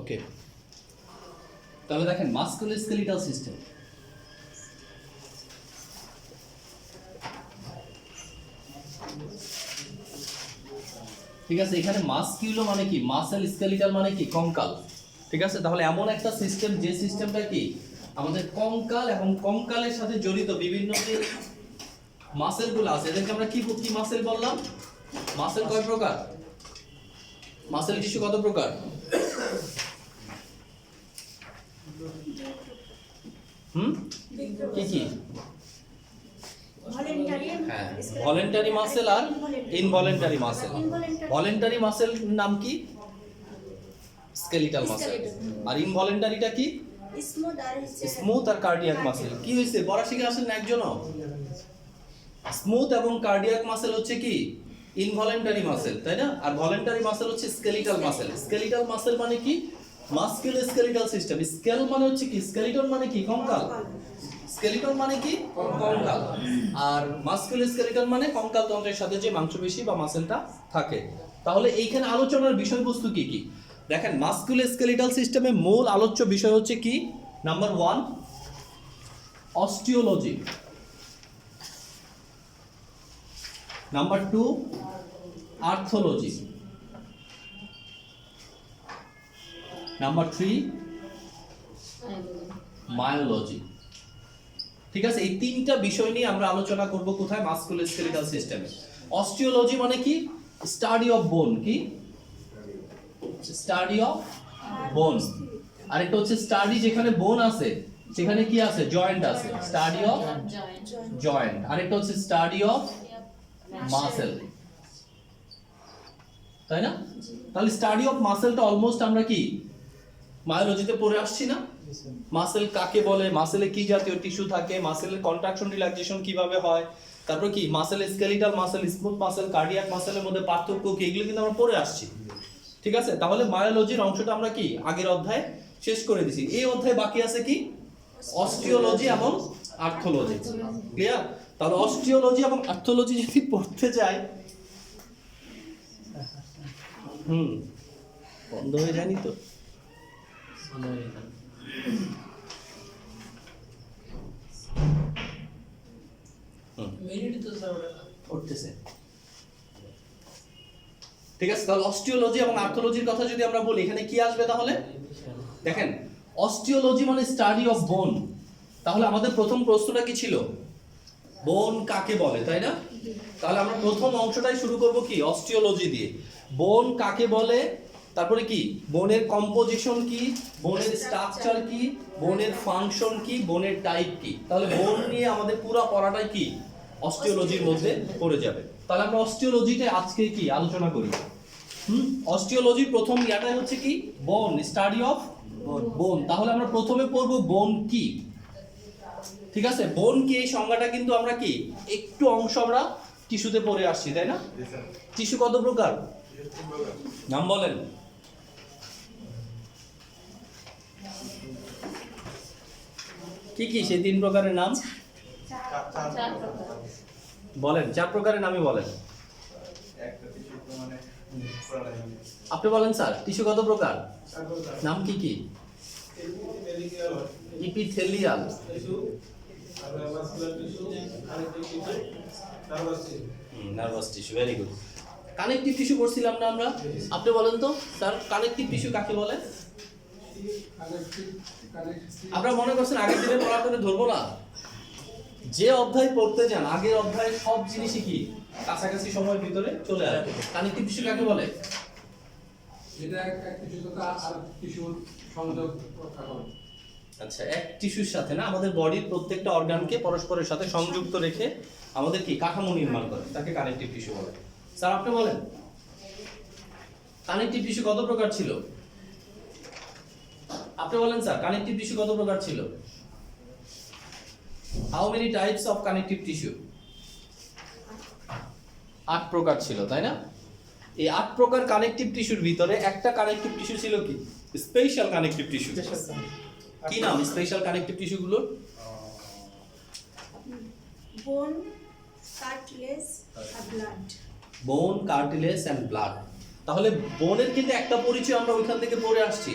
ওকে, তাহলে দেখেন musculoskeletal system. ঠিক আছে, এখানে মাসকিউলো মানে কি, মাসেল, স্কেলিটাল মানে কি কঙ্কাল। ঠিক আছে, তাহলে এমন একটা সিস্টেম যে সিস্টেমটা কি আমাদের কঙ্কাল এবং কঙ্কালের সাথে জড়িত বিভিন্ন যে মাসেলগুলো আছে এদেরকে আমরা কি কি মাসেল বললাম? মাসেল কয় প্রকার? মাসেল টিস্যু কত প্রকার? কি কি? হ্যাঁ, ভলেন্টারি মাসেল আর ইনভলেন্টারি মাসেল। ভলেন্টারি মাসেল নাম কি? Skeletal muscle. আর ইনভলেন্টারিটা কি? স্মুথ আর কার্ডিয়াক মাসেল। কি হইছে, পড়া শিখে আসেন না একজনও? স্মুথ এবং কার্ডিয়াক মাসেল হচ্ছে কি ইনভলেন্টারি মাসেল, তাই না? আর ভলেন্টারি মাসেল হচ্ছে স্কেলিটাল মাসেল। স্কেলিটাল মাসেল মানে কি? Musculoskeletal system. স্কেল মানে হচ্ছে কি, স্কেলিটন মানে কি কঙ্কাল, স্কেলিটন মানে কি কঙ্কাল, আর মাস্কুলোস্কেলিটাল মানে কঙ্কাল তন্ত্রের সাথে যে মাংসপেশি বা মাসেলটা থাকে। তাহলে এইখানে আলোচনার বিষয়বস্তু কি কি দেখেন, মাস্কুলোস্কেলিটাল সিস্টেমে মূল আলোচ্য বিষয় হচ্ছে কি, নাম্বার 1 অস্টিওলজি, নাম্বার 2 আর্থোলজি, নাম্বার 3 মায়োলজি। ঠিক আছে, এই তিনটা বিষয় নিয়ে আমরা আলোচনা করব কোথায়? মাস্কুলোস্কেলিটাল সিস্টেমে। অস্টিওলজি মানে কি? স্টাডি অফ বোন। কি? স্টাডি অফ বোন। আরেকটা হচ্ছে স্টাডি যেখানে বোন আছে সেখানে কি আছে? জয়েন্ট আছে, স্টাডি অফ জয়েন্ট। আরেকটা হচ্ছে স্টাডি অফ মাসেল, তাই না? তাহলে স্টাডি অফ মাসেলটা অলমোস্ট আমরা কি মায়োলজিতে পড়ে আসছি না? মাসেল কাকে বলে, মাসেলে কি জাতীয় টিস্যু থাকে, মাসেলের কন্ট্রাকশন রিল্যাক্সেশন কিভাবে হয়, তারপর কি muscle skeletal muscle, smooth muscle, cardiac মাসেলের মধ্যে পার্থক্য কি, এগুলো কিন্তু আমরা পড়ে আসছি। ঠিক আছে, তাহলে মায়োলজির অংশটা আমরা কি আগের অধ্যায়ে শেষ করে দিছি। এই অধ্যায়ে বাকি আছে কি অস্টিওলজি এবং আর্থোলজি। ক্লিয়ার? তাহলে অস্টিওলজি এবং আর্থোলজি যদি পড়তে যাই, বন্ধ হয়ে যায়নি তো? উঠতেছে। ঠিক আছে, তাহলে অস্টিওলজি এবং আর্থোলজির কথা যদি আমরা বলি, এখানে কি আসবে তাহলে? দেখেন, অস্টিওলজি মানে স্টাডি অফ বোন। তাহলে আমাদের প্রথম প্রশ্নটা কি ছিল? বোন কাকে বলে, তাই না? তাহলে আমরা প্রথম অংশটাই শুরু করব কি অস্টিওলজি দিয়ে। বোন কাকে বলে, তারপরে কি বোনের কম্পোজিশন কি, বোনের স্ট্রাকচার কি, বোনের ফাংশন কি, বোনের টাইপ কি। তাহলে বোন নিয়ে আমাদের পুরো পড়াটাই কি অস্টিওলজির মধ্যে পড়ে যাবে। তাহলে আমরা অস্টিওলজিতে আজকে কি আলোচনা করি। অস্টিওলজির প্রথম ইয়াটাই হচ্ছে কি বোন, স্টাডি অফ বোন। তাহলে আমরা প্রথমে পড়ব বোন কি। ঠিক আছে, বোন কি এই সংজ্ঞাটা কিন্তু আমরা কি একটু অংশ আমরা টিস্যুতে পড়ে আসছি, তাই না? টিস্যু কত প্রকার নাম বলেন? কি কি সেই 3 প্রকারের নাম বলেন? 4 প্রকারের নামই বলেন। আপনি বলেন স্যার, টিস্যু কত প্রকার? নাম কি কি? Epithelial, nervous tissue, very good. Connective tissue পড়ছিলাম না আমরা? আপনি বলেন তো স্যার, কানেকটিভ টিস্যু কাকে বলে? আপনারা মনে করছেন আগের দিনে পড়া করে ধরবো না? যে অধ্যায় পড়তে যান আগের অধ্যায়ে সব জিনিসই কি কাছাকাছি সময়ের ভিতরে চলে আসবে। কানেকটিভ টিস্যু কাকে বলে? আচ্ছা, এক টিস্যুর সাথে না, আমাদের বডির প্রত্যেকটা অর্গানকে পরস্পরের সাথে সংযুক্ত রেখে আমাদের কি কাঠামো নির্মাণ করে, তাকে কানেকটিভ টিস্যু বলে। স্যার আপনি বলেন, কানেকটিভ টিস্যু কত প্রকার ছিল? আপনি বলেন স্যার, কানেকটিভ টিস্যু কত প্রকার ছিল? How many types of connective tissue? 8 প্রকার ছিল, তাই না? এই 8 প্রকার কানেকটিভ টিস্যুর ভিতরে একটা কানেকটিভ টিস্যু ছিল কি স্পেশাল কানেকটিভ টিস্যু। কি নাম স্পেশাল কানেকটিভ টিস্যুগুলো? বোন, কার্টিলেজ আর blood. Bone, cartilage and blood. তাহলে বোনের কিন্তু একটা পরিচয় আমরা ওইখান থেকে পড়ে আসছি।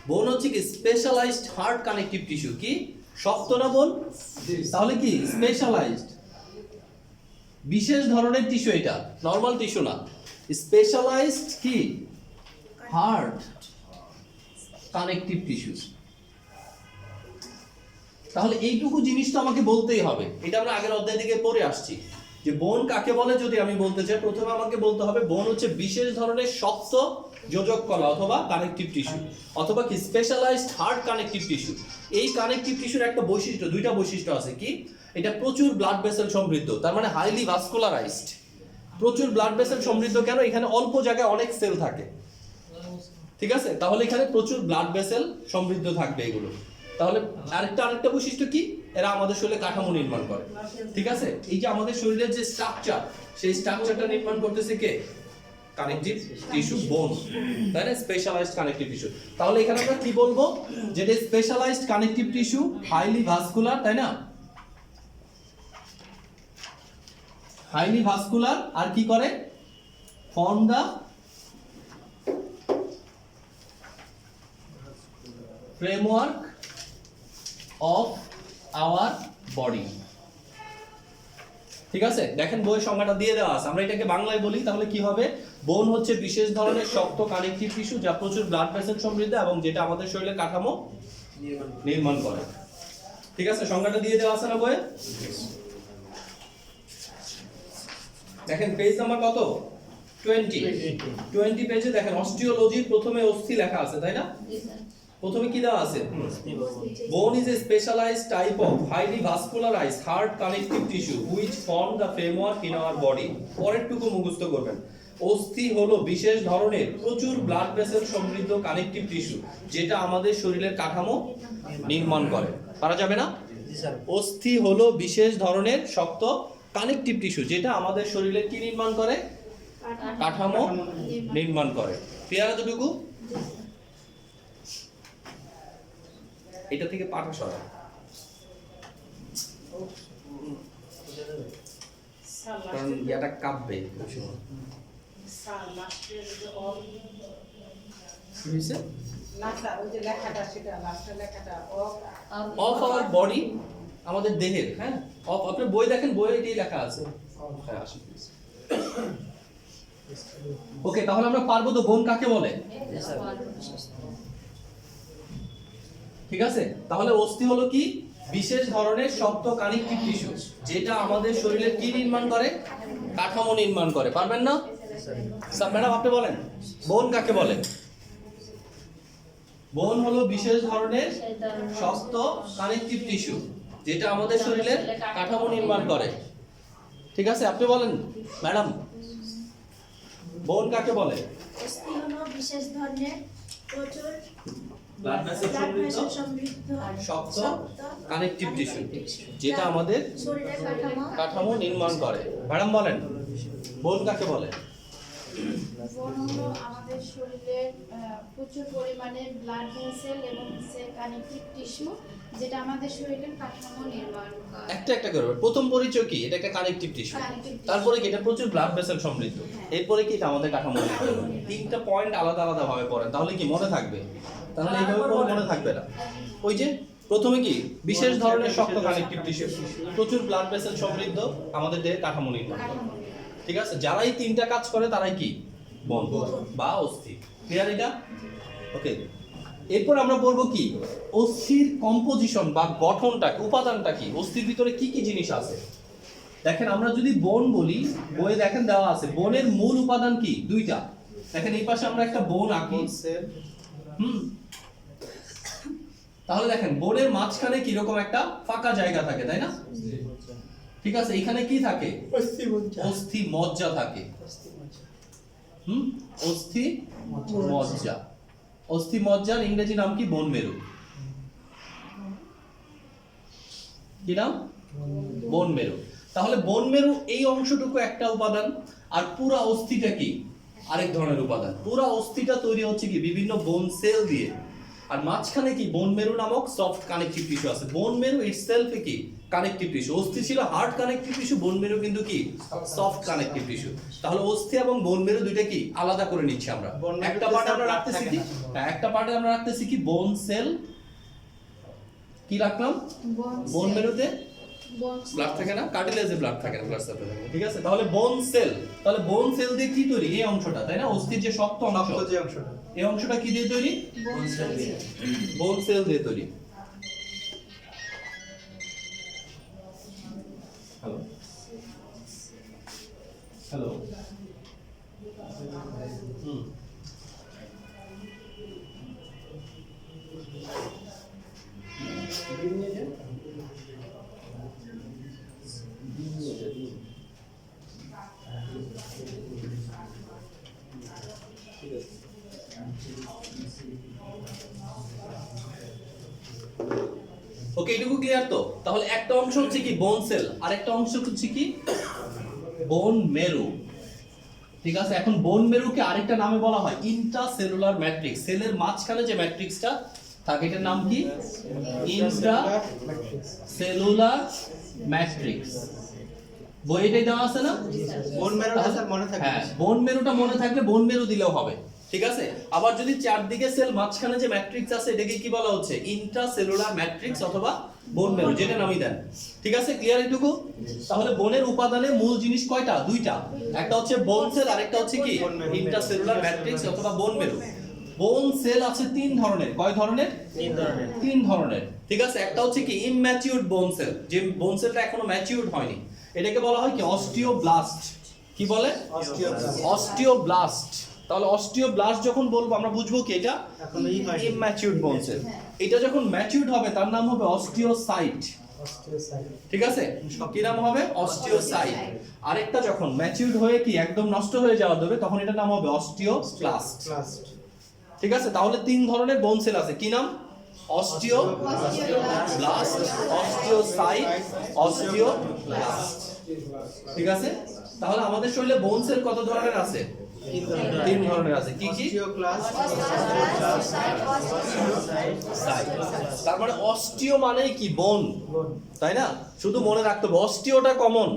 বোন হচ্ছে কি স্পেশালাইজড হার্ড কানেকটিভ টিস্যু। কি শক্ত না বোন? তাহলে কি স্পেশালাইজড, বিশেষ ধরনের টিস্যু, এটা নরমাল টিস্যু না, স্পেশালাইজড কি হার্ড কানেকটিভ টিস্যু। তাহলে এইটুকু জিনিস তো আমাকে বলতেই হবে, এটা আমরা আগের অধ্যায় থেকে পড়ে আসছি যে বোন কাকে বলে। যদি আমি বলতে চাই, প্রথমে আমাকে বলতে হবে বোন হচ্ছে বিশেষ ধরনের শক্ত যোজক কলা অথবা কানেকটিভ টিস্যু, অথবা কি স্পেশালাইজড হার্ড কানেকটিভ টিস্যু। এই কানেকটিভ টিস্যুর একটা বৈশিষ্ট্য, দুইটা বৈশিষ্ট্য আছে। কি? এটা প্রচুর ব্লাড ভেসেল সমৃদ্ধ, তার মানে হাইলি ভাস্কুলারাইজড। প্রচুর ব্লাড ভেসেল সমৃদ্ধ কেন? এখানে অল্প জায়গায় অনেক সেল থাকে, ঠিক আছে? তাহলে এখানে প্রচুর ব্লাড ভেসেল সমৃদ্ধ থাকবে এগুলো। তাহলে আরেকটা বৈশিষ্ট্য কি, এরা আমাদের শরীরে কাঠামো নির্মাণ করে, ঠিক আছে? এই যে আমাদের শরীরের যে স্ট্রাকচার, সেই স্ট্রাকচারটা নির্মাণ করতেছে কে? কানেকটিভ টিস্যু, বোন, তাই না? Specialised connective tissue. তাহলে এখানে আমরা কি বলবো? যেটা specialised connective tissue, highly vascular, তাই না? হাইলি ভাস্কুলার, আর কি করে? Form the framework of our body, ঠিক আছে? দেখেন বইয়ের সংজ্ঞাটা দিয়ে দেওয়া আছে, আমরা এটাকে বাংলায় বলি তাহলে কি হবে? বোন হচ্ছে বিশেষ ধরনের শক্ত কানেকটিভ টিস্যু যা প্রচুর ব্লাড ভেসেল সমৃদ্ধ এবং যেটা আমাদের শরীরের কাঠামো নির্মাণ করে, ঠিক আছে? সংজ্ঞাটা দিয়ে দেওয়া আছে না বইয়ে? দেখেন পেজ নাম্বার কত? 20 পেজে দেখেন অস্টিওলজির প্রথমে অস্থি লেখা আছে, তাই না? প্রথমে কি দেওয়া আছে? Bone is a specialized type of highly vascularized hard connective tissue which form the framework in our body. পরেরটুকু মুখস্থ করবেন। অস্থি হলো বিশেষ ধরনের প্রচুর ব্লাড ভেসেল সমৃদ্ধ কানেকটিভ টিস্যু যেটা আমাদের শরীরের কাঠামো নির্মাণ করে। পারা যাবে না? অস্থি হলো বিশেষ ধরনের শক্ত কানেকটিভ টিস্যু যেটা আমাদের শরীরের কি নির্মাণ করে? কাঠামো নির্মাণ করে। ক্লিয়ার এতটুকু? এটা থেকে পাঠা সরা, কারণ এটা কাঁপবে। অফ আওয়ার বডি, আমাদের দেহের, হ্যাঁ অফ। আপনার বই দেখেন, বইয়ে এটাই লেখা আছে। হ্যাঁ আসি। ওকে, তাহলে আমরা পারবো তো বোন কাকে বলে? ঠিক আছে? তাহলে অস্থি হলো কি? বিশেষ ধরনের শক্ত কানেকটিভ টিস্যু যেটা আমাদের শরীরের কি নির্মাণ করে? কাঠামো নির্মাণ করে। পারবেন না? স্যার ম্যাডাম আপনি বলেন, বোন কাকে বলে? বোন হলো বিশেষ ধরনের শক্ত কানেকটিভ টিস্যু যেটা আমাদের শরীরের কাঠামো নির্মাণ করে, ঠিক আছে? আপনি বলেন ম্যাডাম, বোন কাকে বলে? অস্থি হলো বিশেষ ধরনের প্রচুর ব্লাড ভেসেল সমৃদ্ধ শক্ত কানেকটিভ টিস্যু যেটা আমাদের শরীরের কাঠামো নির্মাণ করে। ম্যাডাম বলেন, বোন কাকে বলে? বোন হলো আমাদের শরীরের প্রচুর পরিমাণে ব্লাড ভেসেল এবং কানেকটিভ টিস্যু যেটা আমাদের শরীরের কাঠামো নির্মাণ করে। একটা করে প্রথম পরিচয় কি? এটা একটা কানেকটিভ টিস্যু, তারপরে কি এটা প্রচুর ব্লাড ভেসেল সমৃদ্ধ, এরপরে কি এটা আমাদের কাঠামো নির্মাণ করে। তিনটা পয়েন্ট আলাদা আলাদা ভাবে পড়েন, তাহলে কি মনে থাকবে? তাহলে এইভাবে পড়লে মনে থাকবে না। ওই যে প্রথমে কি? বিশেষ ধরনের শক্ত কানেকটিভ টিস্যু প্রচুর ব্লাড ভেসেল সমৃদ্ধ আমাদের দেহের কাঠামো নির্মাণ করে, ঠিক আছে? যারাই তিনটা কাজ করে তারাই কি? বোন বা অস্থি। ক্লিয়ার এটা? ওকে, এরপর আমরা বলবো কি অস্থির কম্পোজিশন বা গঠনটা, উপাদানটা কি, অস্থির ভিতরে কি কি জিনিস আছে। দেখেন আমরা যদি বোন বলি, বইয়ে দেখেন দেওয়া আছে বোনের মূল উপাদান কি? দুইটা। দেখেন এই পাশে আমরা একটা বোন আঁকি, তাহলে দেখেন বোনের মাঝখানে কি রকম একটা ফাঁকা জায়গা থাকে, তাই না? ঠিক আছে, এখানে কি থাকে? অস্থি মজ্জা থাকে। অস্থি মজ্জা। অস্থি মজ্জার ইংরেজি নাম কি? বোন মেরু। কি নাম? বোন মেরু। তাহলে বোন মেরু এই অংশটুকু একটা উপাদান, আর পুরা অস্থিটা কি? আরেক ধরনের উপাদান। পুরা অস্থিটা তৈরি হচ্ছে কি? বিভিন্ন বোন সেল দিয়ে। আর মাঝখানে কি? বোন মেরু নামক সফট কানেকটিভ টিস্যু আছে। বোন মেরু ইটসেলফ কি? Connective tissue. অস্থি ছিল হার্ড কানেকটিভ টিস্যু, বোন মেরু কিন্তু কি সফট কানেকটিভ টিস্যু। তাহলে অস্থি এবং বোন মেরু দুইটা কি আলাদা করে নিচ্ছি আমরা। একটা পার্টে আমরা রাখতেছি কি, হ্যাঁ একটা পার্টে আমরা রাখতেছি কি বোন সেল, কি রাখলাম বোন মেরুতে ব্লাড থাকে না, কার্টিলেজে ব্লাড থাকে না, ব্লাড সাপ্লাই থাকে, ঠিক আছে। তাহলে বোন সেল, তাহলে বোন সেল দিয়ে কি তৈরি, এই অংশটা তাই না, অস্থির যে শক্ত অংশ, যে অংশটা, এই অংশটা কি দিয়ে তৈরি, বোন সেল দিয়ে তৈরি। হ্যালো হ্যালো হুম ওকে, এটুকু ক্লিয়ার তো। তাহলে একটা অংশ হচ্ছে কি বোন সেল, আর একটা অংশ হচ্ছে কি বোন মেরু, ঠিক আছে। এখন বোন মেরুকে আরেকটা নামে বলা হয় ইন্ট্রাসেলুলার ম্যাট্রিক্স। সেলের মাঝখানে যে ম্যাট্রিক্সটা থাকে এটার নাম কি ইন্ট্রাসেলুলার ম্যাট্রিক্স। বইটাই দেওয়া আছে না, বোন মেরুটা স্যার মনে থাকে, হ্যাঁ বোন মেরুটা মনে থাকলে বোন মেরু দিলেও হবে, ঠিক আছে। আবার যদি চারদিকে সেল মাঝখানে যে ম্যাট্রিক্স আছে এটাকে কি বলা হচ্ছে ইন্ট্রাসেলুলার ম্যাট্রিক্স অথবা বোন মেরু, যেটা নামই দেন, ঠিক আছে। ক্লিয়ার এটুকু? তাহলে বোনের উপাদানে মূল জিনিস কয়টা, দুইটা, একটা হচ্ছে বোন সেল আর একটা হচ্ছে কি ইন্ট্রাসেলুলার ম্যাট্রিক্স অথবা বোন মেরু। বোন সেল আছে তিন ধরনের, কয় ধরনের, তিন ধরনের, ঠিক আছে। একটা হচ্ছে কি ইমম্যাচিউরড বোন সেল, যে বোন সেলটা এখনো ম্যাচিউরড হয়নি, এটাকে বলা হয় কি অস্টিওব্লাস্ট। কি বলে, অস্টিওব্লাস্ট। তাহলে অস্টিওব্লাস্ট যখন বলবো আমরা বুঝবো কি এটা ইমম্যাচিউরড বোন সেল। এটা যখন ম্যাচিউরড হবে তার নাম হবে অস্টিওসাইট, ঠিক আছে। কি নাম হবে, অস্টিওসাইট। আরেকটা যখন ম্যাচিউরড হয়ে কি একদম নষ্ট হয়ে যাওয়া দেবে তখন এটার নাম হবে অস্টিওব্লাস্ট, ঠিক আছে। তাহলে তিন ধরনের বোন সেল আছে, কি নাম, অস্টিওব্লাস্ট, অস্টিওসাইট, অস্টিওব্লাস্ট, ঠিক আছে। তাহলে আমাদের শরীরে বোন সেল কত ধরনের আছে, তিন ধরনের আছে, কি কি, তার মানে অস্টিও মানে কি বোন, তাই না, শুধু মনে রাখতে হবে অস্টিওটা কমন,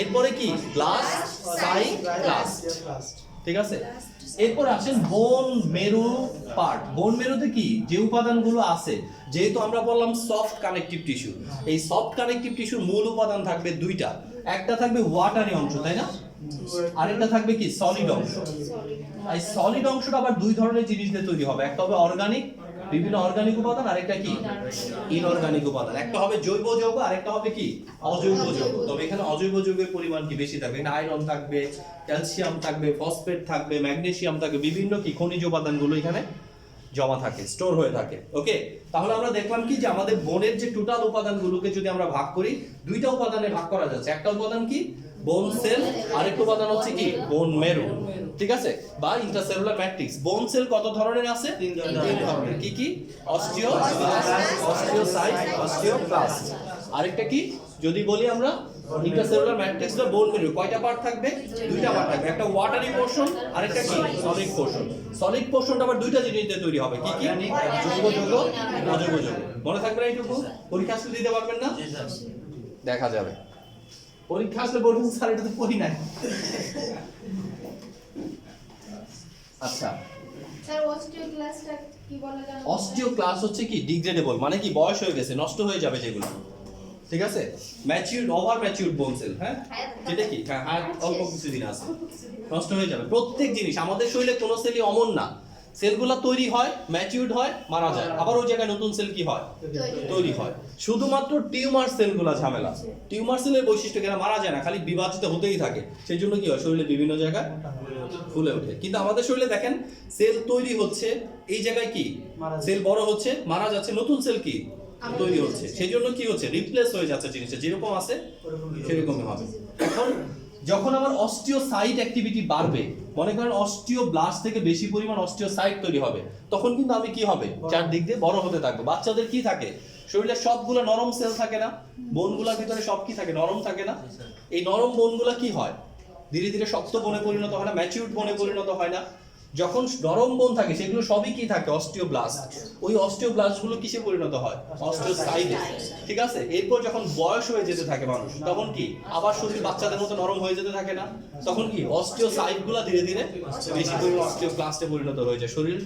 এরপরে কি ব্লাস্ট, সাইক্লাস্ট, ঠিক আছে। এরপর আসেন বোন মেরু পার্ট। বোন মেরুতে কি যে উপাদানগুলো আছে, যেহেতু আমরা বললাম সফট কানেকটিভ টিস্যু, এই সফট কানেকটিভ টিস্যুর মূল উপাদান থাকবে দুইটা, একটা থাকবে ওয়াটারি অংশ তাই না, আরেকটা থাকবে কি সলিড অংশ। এই সলিড অংশটা আবার দুই ধরনের জিনিস দিয়ে তৈরি হবে, একটা হবে অর্গানিক, বিভিন্ন অর্গানিক উপাদান, আরেকটা কি ইনঅর্গানিক উপাদান। একটা হবে জৈব যৌগ, আরেকটা হবে কি অজৈব যৌগ। তবে এখানে অজৈব যৌগের পরিমাণ কি বেশি থাকবে, এখানে আয়রন থাকবে, ক্যালসিয়াম থাকবে, ফসফেট থাকবে, ম্যাগনেসিয়াম থাকবে, বিভিন্ন কি খনিজ উপাদানগুলো এখানে জমা থাকে, স্টোর হয়ে থাকে। ওকে, তাহলে আমরা দেখলাম কি যে আমাদের বোনের যে টোটাল উপাদানগুলোকে যদি আমরা ভাগ করি, দুইটা উপাদানে ভাগ করা যাচ্ছে। একটা উপাদান কি বোন সেল, আরেকটা উপাদান হচ্ছে কি বোন মেরু, ঠিক আছে, বা ইন্ট্রাসেলুলার ম্যাট্রিক্স। বোন সেল কত ধরনের আছে, তিন ধরনের, কি কি, অস্টিওব্লাস্ট, অস্টিওসাইট, অস্টিওব্লাস্ট। আরেকটা কি যদি বলি আমরা ইন্ট্রাসেলুলার ম্যাট্রিক্স বা বোন মেরু, কয়টা পার্ট থাকবে, দুইটা পার্ট থাকবে, একটা ওয়াটারি পোরশন আর একটা কি সলিড পোরশন। সলিড পোরশনটা আবার দুইটা জিনিস দিয়ে তৈরি হবে, কি কি, জৈব যৌগ, অজৈব যৌগ। মনে থাকবে না এইটুকু, পরীক্ষা আসলে দিতে পারবেন না, দেখা যাবে পরীক্ষা আসলে বলবেন স্যার এটা তো পড়ি নাই। আচ্ছা, স্যার অস্টিওক্লাস্টটা কি বলা যায়, অস্টিওক্লাস্ট হচ্ছে কি ডিগ্রেডেবল, মানে কি বয়স হয়ে গেছে, নষ্ট হয়ে যাবে যেগুলো, ঠিক আছে। ম্যাচিউরড, ওভার ম্যাচিউরড বোন সেল, হ্যাঁ যেটা কি হ্যাঁ অল্প কিছুদিন আছে, নষ্ট হয়ে যাবে। প্রত্যেক জিনিস আমাদের শরীরে কোনো সেলই অমর না, সেলগুলো তৈরি হয়, ম্যাচিউরড হয়, মারা যায়, আবার ওই জায়গায় নতুন সেল কি হয়, তৈরি হয়। শুধুমাত্র টিউমার সেলগুলো ঝামেলা। টিউমার সেলের বৈশিষ্ট্য কেন, মারা যায় না, খালি বিভাজিত হতেই থাকে, সেই জন্য কি হয় শরীরে বিভিন্ন জায়গায় ফুলে ওঠে। কিন্তু আমাদের শরীরে দেখেন সেল তৈরি হচ্ছে, এই জায়গায় কি সেল বড় হচ্ছে, মারা যাচ্ছে, নতুন সেল কি তৈরি হচ্ছে, সেই জন্য কি হচ্ছে রিপ্লেস হয়ে যাচ্ছে, জিনিসটা যেরকম আছে সেরকমই হবে। এখন যখন আমার অস্টিওসাইট অ্যাক্টিভিটি বাড়বে, মনে করেন অস্টিওব্লাস্ট থেকে বেশি পরিমাণ অস্টিওসাইট তৈরি হবে, তখন কিন্তু আমি কি হবে চারদিক দিয়ে বড় হতে থাকবো। বাচ্চাদের কি থাকে, শরীরে সবগুলো নরম সেল থাকে না, বোনগুলোর ভিতরে সব কি থাকে, নরম থাকে না। এই নরম বোনগুলো কি হয়, ধীরে ধীরে শক্ত বোনে পরিণত হয় না, ম্যাচিউরড বোনে পরিণত হয় না। যখন নরম বোন থাকে সেগুলো সবই কি থাকে, অস্টিওব্লাস্ট। ওই অস্টিওব্লাস্ট গুলো কিসে পরিণত হয়, অস্টিওসাইটে। ঠিক আছে, এরপর যখন বয়স হয়ে যেতে থাকে মানুষ, তখন কি আবার শরীর বাচ্চাদের মতো নরম হয়ে যেতে থাকে না, তখন কি অস্টিওসাইট গুলো ধীরে ধীরে বেশি পরিমাণ অস্টিওব্লাস্টে পরিণত হয়ে যায়, শরীর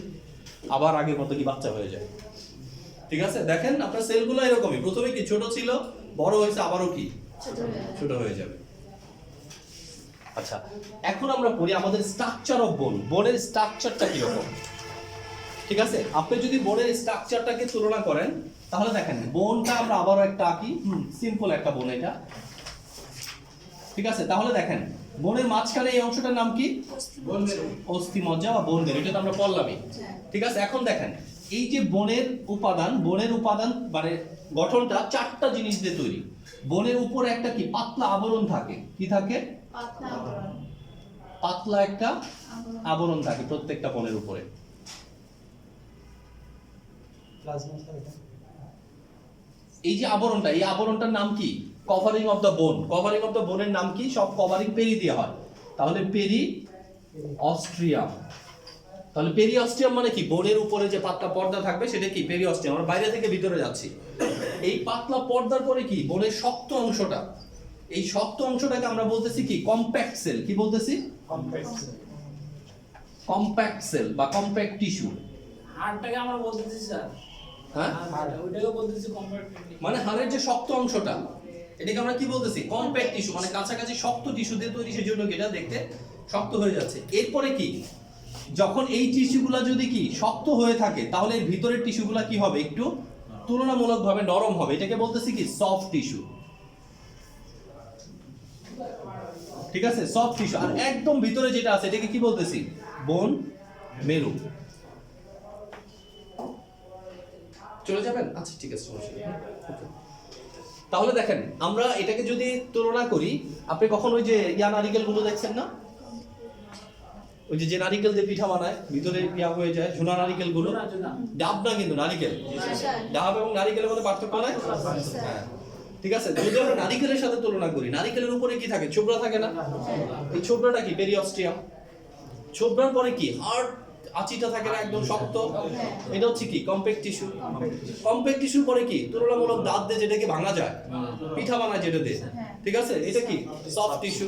আবার আগের মতো কি বাচ্চা হয়ে যায়। ঠিক আছে, দেখেন আপনার সেলগুলো এরকমই, প্রথমে কি ছোট ছিল, বড় হয়েছে, আবারও কি ছোট হয়ে যাবে। আচ্ছা, এখন আমরা পড়ি আমাদের স্ট্রাকচার অফ বোন। বোনের স্ট্রাকচারটা কিরকম? ঠিক আছে, আপনি যদি বোনের স্ট্রাকচারটাকে তুলনা করেন তাহলে দেখেন বোনটা আমরা আবারও একটা আঁকি, সিম্পল একটা বোন এটা। ঠিক আছে, তাহলে দেখেন বোনের মাঝখানে এই অংশটার নাম কি, অস্থিমজ্জা বা বোন মেরু, এটা তো আমরা পড়লামই। ঠিক আছে, এখন দেখেন এই যে বোনের উপাদান মানে গঠনটা চারটা জিনিস দিয়ে তৈরি। বোনের উপরে একটা কি পাতলা আবরণ থাকে, কি থাকে, পাতলা আবরণ। পাতলা একটা আবরণ থাকে প্রত্যেকটা বোনের উপরে। এই যে আবরণটা, এই আবরণটার নাম কি, covering of the bone. Covering of the বোনের নাম কি, সব কভারিং পেরি দিয়ে হয়, তাহলে পেরি অস্ট্রিয়াম। তাহলে পেরি অস্ট্রিয়াম মানে কি, বোনের উপরে যে পাতলা পর্দা থাকবে সেটা কি পেরি অস্ট্রিয়াম। আমরা বাইরে থেকে ভিতরে যাচ্ছি, এই পাতলা পর্দার পরে কি বোনের শক্ত অংশটা, এই শক্ত অংশটাকে আমরা বলতেছি কি কম্প্যাক্ট সেল। কি বলতেছি, কম্প্যাক্ট সেল বা কম্প্যাক্ট টিস্যু। হাড়টাকে আমরা বলতেছি স্যার, হ্যাঁ, ওইটাকে বলতেছি কম্পার্টমেন্ট। মানে হাড়ের যে শক্ত অংশটা এটাকে আমরা কি বলতেছি, কম্প্যাক্ট টিস্যু, মানে কাছাকাছি শক্ত টিস্যু দিয়ে তৈরি, সেজন্য এটা দেখতে শক্ত হয়ে যাচ্ছে। এরপরে কি, যখন এই টিস্যুগুলো যদি কি শক্ত হয়ে থাকে তাহলে এর ভিতরের টিস্যুগুলো কি হবে, একটু তুলনামূলকভাবে নরম হবে, এটাকে বলতেছি কি সফট টিস্যু। ঠিক আছে, সফট টিস্যু। আর একদম ভিতরে যেটা আছে এটাকে কি বলতেছি, বোন মেরু। চলে যাবেন, আচ্ছা ঠিক আছে, সমস্যা নেই। তাহলে দেখেন আমরা এটাকে যদি তুলনা করি, আপনি কখন ওই যে নারিকেল গুলো দেখছেন না, ওই যে নারিকেল দিয়ে পিঠা বানায় ভিতরে ইয়া হয়ে যায়, ঝুনা নারিকেল গুলো, ডাব না কিন্তু নারিকেল, ডাব এবং নারিকেলের মধ্যে পার্থক্য নাই। হ্যাঁ, ঠিক আছে, যদি আমরা নারিকেলের সাথে তুলনা করি, নারিকেলের উপরে কি থাকে, ছোবড়া থাকে না, এই ছোবড়াটা কি পেরিঅস্টিয়াম। ছোবড়ার পরে কি হার্ড আচিটা থাকে না, একদম শক্ত, এটা হচ্ছে কি কম্প্যাক্ট টিস্যু। কম্প্যাক্ট টিস্যুর পরে কি তুলনামূলক দাঁত দিয়ে যেটাকে ভাঙা যায়, পিঠা বানায় যেটা দিয়ে, ঠিক আছে, এটা কি সফট টিস্যু।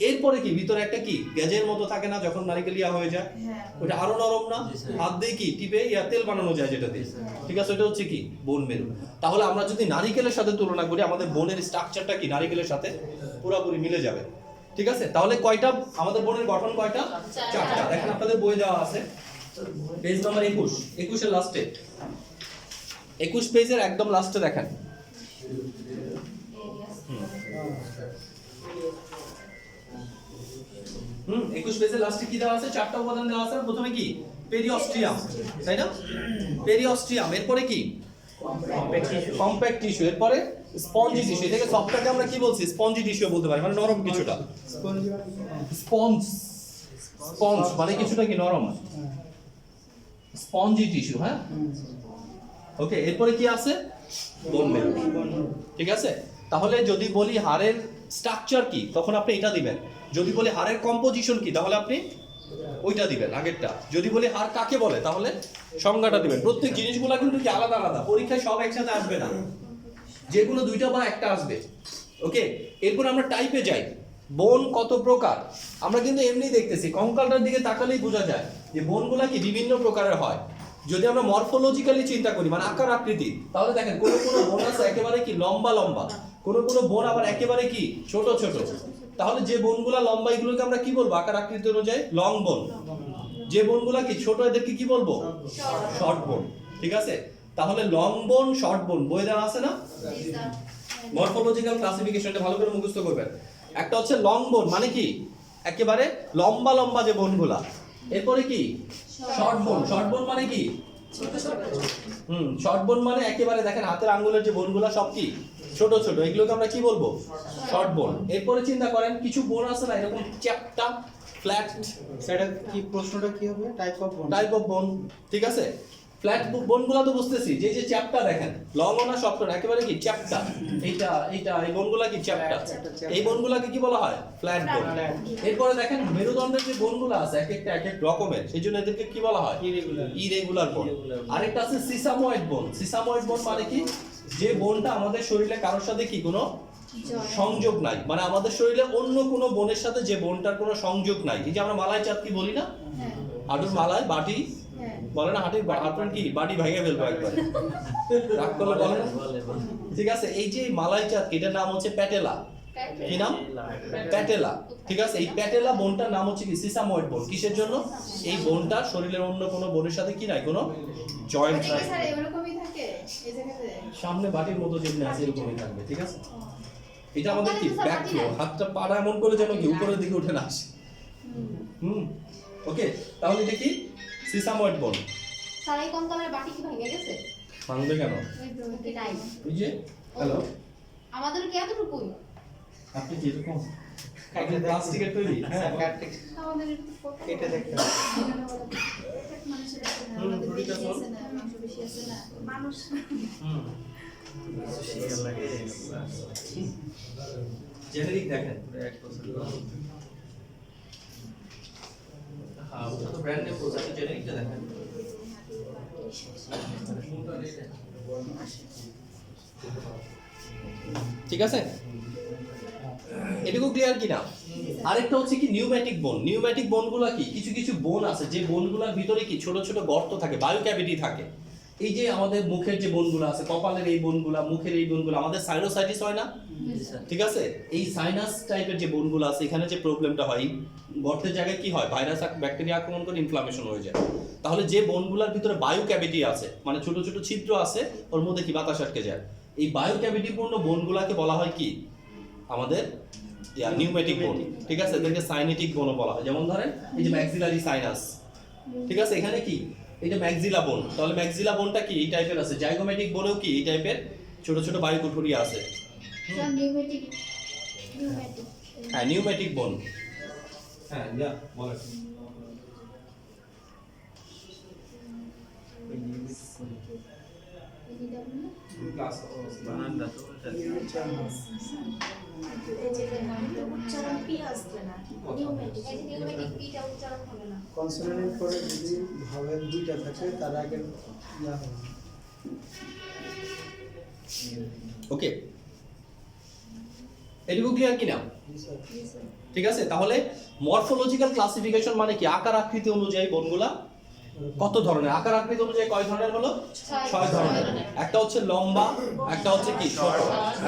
এরপরে কি ভিতরে একটা কি গ্যাজের মতো থাকে না, যখন নারিকেল ইয়া হয়ে যায়, ওটা আরো নরম না, হাত দিয়ে কি টিপে ইয়া তেল বানানো যায় যেটা দিয়ে, ঠিক আছে, ওটা হচ্ছে কি বোন মেরু। তাহলে আমরা যদি নারিকেলের সাথে তুলনা করি, আমাদের বোনের স্ট্রাকচারটা কি নারিকেলের সাথে পুরোপুরি মিলে যাবে। ঠিক আছে, তাহলে কয়টা আমাদের বোনের গঠন, কয়টা, চারটা। দেখেন আপনাদের বই দেওয়া আছে পেজ নাম্বার 21, 21 এর লাস্টে, 21 পেজের একদম লাস্টে দেখেন। 21 পেজের লাস্টে কি দেওয়া আছে, চারটা উপাদান দেওয়া আছে। প্রথমে কি পেরিঅস্ট্রিয়াম, তাই না, পেরিঅস্ট্রিয়াম, এরপরে কি কম্প্যাক্ট টিস্যু, এরপরে স্পঞ্জি টিস্যু। এটাকে সফটটাকে আমরা কি বলছি, স্পঞ্জি টিস্যু বলতে পারি, মানে নরম কিছুটা, স্পঞ্জ, স্পঞ্জ মানে কিছুটা কি নরম, স্পঞ্জি টিস্যু। হ্যাঁ, ওকে, এরপরে কি আছে, বোন মেরু। ঠিক আছে, তাহলে যদি বলি হাড়ের স্ট্রাকচার কি, তখন আপনি এটা দিবেন। যদি বলি হাড়ের কম্পোজিশন কি, তাহলে আপনি ওইটা দিবেন আগেরটা। যদি বলি হাড় কাকে বলে, তাহলে সংজ্ঞাটা দিবেন। প্রত্যেক জিনিসগুলো কিন্তু কি আলাদা আলাদা, পরীক্ষায় সব একসাথে আসবে না, যে কোনো দুইটা বা একটা আসবে। ওকে, এরপর আমরা টাইপে যাই, বোন কত প্রকার। আমরা কিন্তু এমনি দেখতেছি, কঙ্কালটার দিকে তাকালেই বোঝা যায় যে বোনগুলা কি বিভিন্ন প্রকারের হয়। যদি আমরা মরফোলজিক্যালি চিন্তা করি, মানে আকার আকৃতি, তাহলে দেখেন কোনো কোনো বোন আছে একেবারে কি লম্বা লম্বা, কোনো কোনো বোন আবার একেবারে কি ছোট ছোট। তাহলে যে বোনগুলা লম্বা এগুলোকে আমরা কি বলবো আকার আকৃতি অনুযায়ী, লং বোন। যে বোনগুলা কি ছোট এদেরকে কি বলবো, শর্ট বোন। ঠিক আছে, তাহলে লং বোন, শর্ট বোন বই দেওয়া আছে না, মরফোলজিক্যাল ক্লাসিফিকেশনটা ভালো করে মুখস্থ করবেন। একটা হচ্ছে লং বোন, মানে কি একেবারে লম্বা লম্বা যে বোনগুলা। এরপরে কি শর্ট বোন, শর্ট বোন মানে কি শর্ট বোন মানে একেবারে দেখেন হাতের আঙ্গুলের যে বোনগুলা সব কি ছোট ছোট, এগুলোকে আমরা কি বলবো, শর্ট বোন। এরপরে চিন্তা করেন কিছু বোন আছে না এরকম চ্যাপ্টা ফ্ল্যাট, সেটা কি প্রশ্নটা কি হবে, টাইপ অফ বোন, টাইপ অফ বোন। ঠিক আছে, ফ্ল্যাট বোনগুলো তো বুঝতেছি, যে যে চ্যাপ্টা দেখেন, লং না শর্ট না, একেবারে কি চ্যাপ্টা, এইটা এই বোনগুলা কি চ্যাপ্টা, এই বোনগুলাকে কি বলা হয়? ফ্ল্যাট বোন। এরপরে দেখেন মেরুদণ্ডের যে বোনগুলো আছে এক একটা এক এক রকমের, সেই জন্য এদেরকে কি বলা হয়? ইরেগুলার বোন। আরেকটা আছে সিসাময়েড বোন। সিসাময়েড বোন মানে কি? যে বোনটা আমাদের শরীরে কারোর সাথে কি কোনো সংযোগ নাই, মানে আমাদের শরীরে অন্য কোনো বোনের সাথে যে বোনটার কোনো সংযোগ নাই। এই যে আমরা মালাই চাঁদ কি বলি না, হ্যাঁ হাঁটুর মালাই বাটি হ্যাঁ বলে না, হাঁটুর কি বাটি ভেঙে ফেলবো একবার, রাগ করলে বলে না? ঠিক আছে, এই যে মালাই চাঁদ এটার নাম হচ্ছে প্যাটেলা। কি নাম? প্যাটেলা। ঠিক আছে, এই প্যাটেলা বোনটার নাম হচ্ছে কি? সিসাময়েড বোন। কিসের জন্য? এই বোনটা শরীরের অন্য কোনো বোনের সাথে কি নাই, কোনো জয়েন্ট ওটা নাই। কি স্যার এরকমই থাকে এই জায়গাতে? সামনে বাটির মতো যেমনি আছে এরকমই থাকবে। ঠিক আছে, এটা আমাদের কি ওখানে তো ব্যাক বাটি ফ্লো, নাই। হাতটা পাড়া এমন করে যেন কি উপরের দিকে উঠে না আসে। ওকে, তাহলে এটা কি? সিসাময়েড বোন। স্যার এই কঙ্কালের বাটি কি ভেঙে গেছে? ভাঙবে কেন? কি নাই? ওই যে হ্যালো, আমাদের কি এতটুকুই? আপনি কি এরকম প্লাস্টিকের তৈরি? হ্যাঁ, আমাদের একটু ফটো এটা দেখতে মানুষের আছে না, হুম, আমাদের রুটিটা বেশি বল। আছে না, মাংস বেশি আছে না, মানুষ জেনেরিক দেখেন, হ্যাঁ ওটা তো ব্র্যান্ড নেম বলছে, আপনি জেনেরিকটা দেখেন। ঠিক আছে, এটুকু ক্লিয়ার কিনা? আরেকটা হচ্ছে কি নিউম্যাটিক বোন। নিউম্যাটিক বোনগুলো কি? কিছু কিছু বোন আছে যে বোনগুলোর ভিতরে কি ছোট ছোট গর্ত থাকে, বায়ু ক্যাভিটি থাকে। এই যে আমাদের মুখের যে বোনগুলো আছে, কপালের এই বোনগুলা, মুখের এই বোনগুলো, আমাদের সাইনোসাইটিস হয় না? ঠিক আছে, এই সাইনাস টাইপের যে বোনগুলো আছে, এখানে যে প্রবলেমটা হয়, গর্তের জায়গায় কি হয়? ভাইরাস ব্যাকটেরিয়া আক্রমণ করে ইনফ্লামেশন হয়ে যায়। তাহলে যে বোনগুলোর ভিতরে বায়ু ক্যাভিটি আছে, মানে ছোট ছোট ছিদ্র আছে, ওর মধ্যে কি বাতাস আটকে যায়, এই বায়ু ক্যাভিটি পূর্ণ বোনগুলোকে বলা হয় কি? আমাদের নিউমেটিক বোন। ঠিক আছে, এদেরকে সাইনেটিক বোনও বলা হয়। যেমন ধরেন এই যে ম্যাক্সিলারি সাইনাস, ঠিক আছে, এখানে কি? এটা ম্যাক্সিলা বোন। তাহলে ম্যাক্সিলা বোনটা কি এই টাইপের আছে? জাইগোমেটিক বোনেও কি এই টাইপের ছোট ছোট বায়ু কুঠুরি আছে? স্যার নিউমেটিক হ্যাঁ, নিউমেটিক বোন। হ্যাঁ, যা বলেন। উচ্চারণ পি আসবে না, নিউমেটিক। এই যে নিউমেটিক পিটা উচ্চারণ হবে না। কনসোনেন্ট পরে যদি ভাওয়েল দুইটা থাকে তার আগে ইয়া হবে। ওকে, এটুকু ক্লিয়ার কিনা? ঠিক আছে, তাহলে মরফোলজিক্যাল ক্লাসিফিকেশন মানে কি? আকার আকৃতি অনুযায়ী বোনগুলা কত ধরনের? আকার আকৃতি অনুযায়ী কয় ধরনের হলো? 6 ধরনের। একটা হচ্ছে লম্বা, একটা হচ্ছে কি ছোট,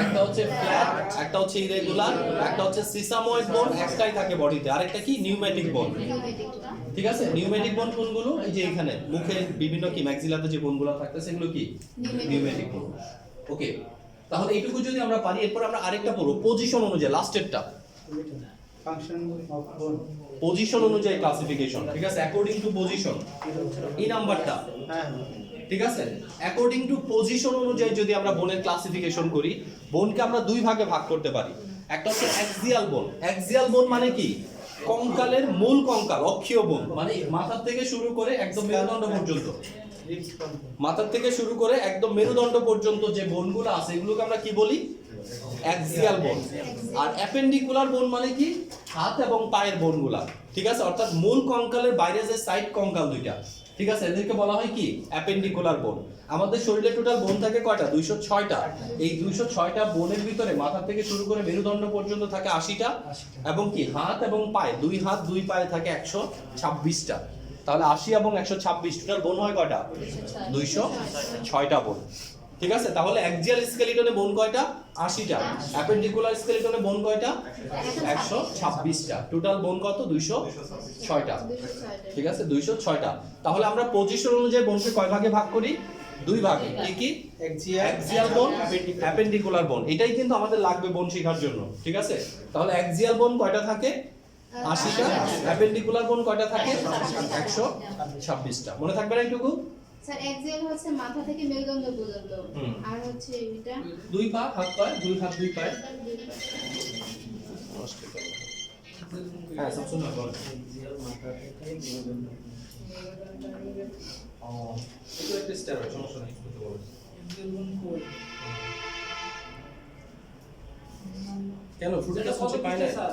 একটা হচ্ছে ফ্ল্যাট, একটা হচ্ছে ইরেগুলার, একটা হচ্ছে সিসাময়েড বোন, একটাই থাকে বডিতে, আরেকটা কি নিউমেটিক বোন। ঠিক আছে, নিউমেটিক বোন কোনগুলো? এই যে এখানে মুখে বিভিন্ন কি ম্যাক্সিলাতে যে বোনগুলো থাকতেছে সেগুলো কি? নিউমেটিক বোন। ওকে, তাহলে এইটুকু যদি আমরা পারি, এরপর আমরা আরেকটা পড়ব পজিশন অনুযায়ী, লাস্টেরটা ফাংশন অফ বোন। পজিশন অনুযায়ী ক্লাসিফিকেশন। ঠিক আছে, অ্যাকর্ডিং টু পজিশন, এই নাম্বারটা। হ্যাঁ, ঠিক আছে, অ্যাকর্ডিং টু পজিশন অনুযায়ী যদি আমরা বোনের ক্লাসিফিকেশন করি, বোনকে আমরা দুই ভাগে ভাগ করতে পারি। একটা হচ্ছে অ্যাক্সিয়াল বোন। অ্যাক্সিয়াল বোন মানে কি? কঙ্কালের মূল কঙ্কাল, অক্ষীয় বোন, মানে মাথার থেকে শুরু করে একদম মেরুদণ্ড পর্যন্ত, মাথার থেকে শুরু করে একদম মেরুদণ্ড পর্যন্ত যে বোনগুলো আছে এগুলোকে আমরা কি বলি? অ্যাক্সিয়াল বোন। আর অ্যাপেন্ডিকুলার বোন মানে কি? হাত এবং পায়ের বোনগুলা। ঠিক আছে, অর্থাৎ মূল কঙ্কালের বাইরে যে সাইড কঙ্কাল দুইটা, ঠিক আছে, এদেরকে বলা হয় কি? অ্যাপেন্ডিকুলার বোন। আমাদের শরীরে টোটাল বোন থাকে কয়টা? 206টা। এই 206টা বোনের ভিতরে মাথা থেকে শুরু করে মেরুদণ্ড পর্যন্ত থাকে 80টা, এবং কি হাত এবং পায়ে, দুই হাত দুই পায়ে থাকে 126টা। তাহলে 80 এবং 126 টোটাল বোন হয় কয়টা? 206টা বোন। ঠিক আছে, তাহলে অ্যাক্সিয়াল স্কেলিটনে বোন কয়টা? 80টা। অ্যাপেন্ডিকুলার স্কেলিটনে বোন কয়টা? 126টা। টোটাল বোন কত? 206টা। ঠিক আছে, 206টা। তাহলে আমরা পজিশন অনুযায়ী বোনকে কয় ভাগে ভাগ করি? দুই ভাগে। কি কি? অ্যাক্সিয়াল বোন, অ্যাপেন্ডিকুলার বোন। এটাই কিন্তু আমাদের লাগবে বোন শেখার জন্য। ঠিক আছে, তাহলে অ্যাক্সিয়াল বোন কয়টা থাকে? 80টা। অ্যাপেন্ডিকুলার বোন কয়টা থাকে? 126টা। মনে থাকবে না এইটুকু? স্যার এক্সেল হচ্ছে মাথা থেকে মেরুদণ্ড পর্যন্ত, হুম। আর হচ্ছে এটা দুই পা, হাত পায়ে, দুই হাত দুই পায়ে। হ্যাঁ সব শুনুন বল ও এটা একটা স্টেরয়েড সমস্যা নেই বুঝতে পারছি কেন ফুটটা সহজে পায় না স্যার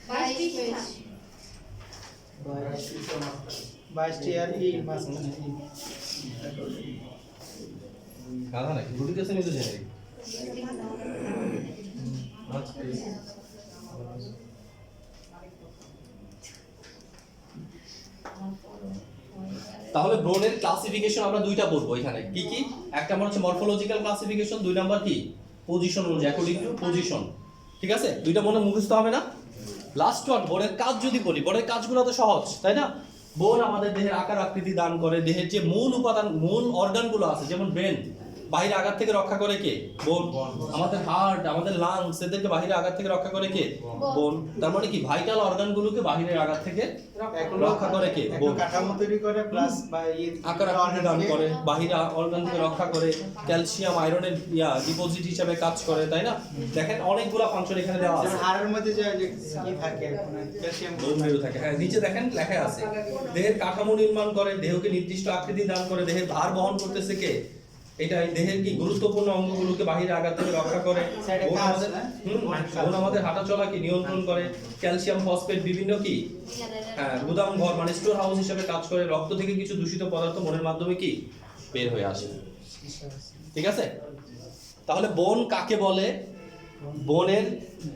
22 পেজ 22টি আর ই মাঝখানে ই। গাধা নাকি ফুটি কাছে নিতে জানি তাহলে ব্রোনের ক্লাসিফিকেশন আমরা দুইটা বলবো এখানে কি কি একটা আমরা হচ্ছে মরফোলজিক্যাল ক্লাসিফিকেশন দুই নাম্বার কি পজিশন অনুযায়ী অ্যাকর্ডিং টু পজিশন ঠিক আছে দুইটা মনে মুখস্থ হবে না লাস্ট ওয়ান বোনের কাজ যদি বলি বোনের কাজগুলো তো সহজ তাই না বোন আমাদের দেহের আকার আকৃতি দান করে দেহের যে মূল উপাদান মূল অর্গানগুলো আছে যেমন ব্রেন বাইরে আঘাত থেকে রক্ষা করে কে বোন আমাদের হার্ট আমাদের লাংস এদেরকে বাইরে আঘাত থেকে রক্ষা করে কে বোন তার মানে কি ভাইটাল অর্গানগুলোকে বাইরের আঘাত থেকে রক্ষা করে কে একটা বোন কাঠামো তৈরি করে প্লাস বা ই আকার আকৃতি দান করে বাহিরা অর্গান থেকে রক্ষা করে ক্যালসিয়াম আয়রনের ডিপোজিট হিসেবে কাজ করে তাই না দেখেন অনেকগুলো ফাংশন এখানে দেওয়া আছে যেমন হাড়ের মধ্যে যে ই থাকে ক্যালসিয়াম বোন মেরু থাকে হ্যাঁ নিচে দেখেন লেখা আছে দেহের কাঠামো নির্মাণ করে দেহকে নির্দিষ্ট আকৃতি দান করে দেহের ভার বহন করতেছে কে এটা এই দেহের কি গুরুত্বপূর্ণ অঙ্গগুলোকে বাহিরে আঘাত থেকে রক্ষা করে Side এ বোন কাজ, আমাদের হ্যাঁ? বোন আমাদের হাঁটা চলাকে নিয়ন্ত্রণ করে ক্যালসিয়াম ফসফেট বিভিন্ন কি হ্যাঁ গুদাম ঘর মানে স্টোর হাউস হিসেবে কাজ করে রক্ত থেকে কিছু দূষিত পদার্থ মনের মাধ্যমে কি বের হয়ে আসে ঠিক আছে তাহলে বোন কাকে বলে বোনের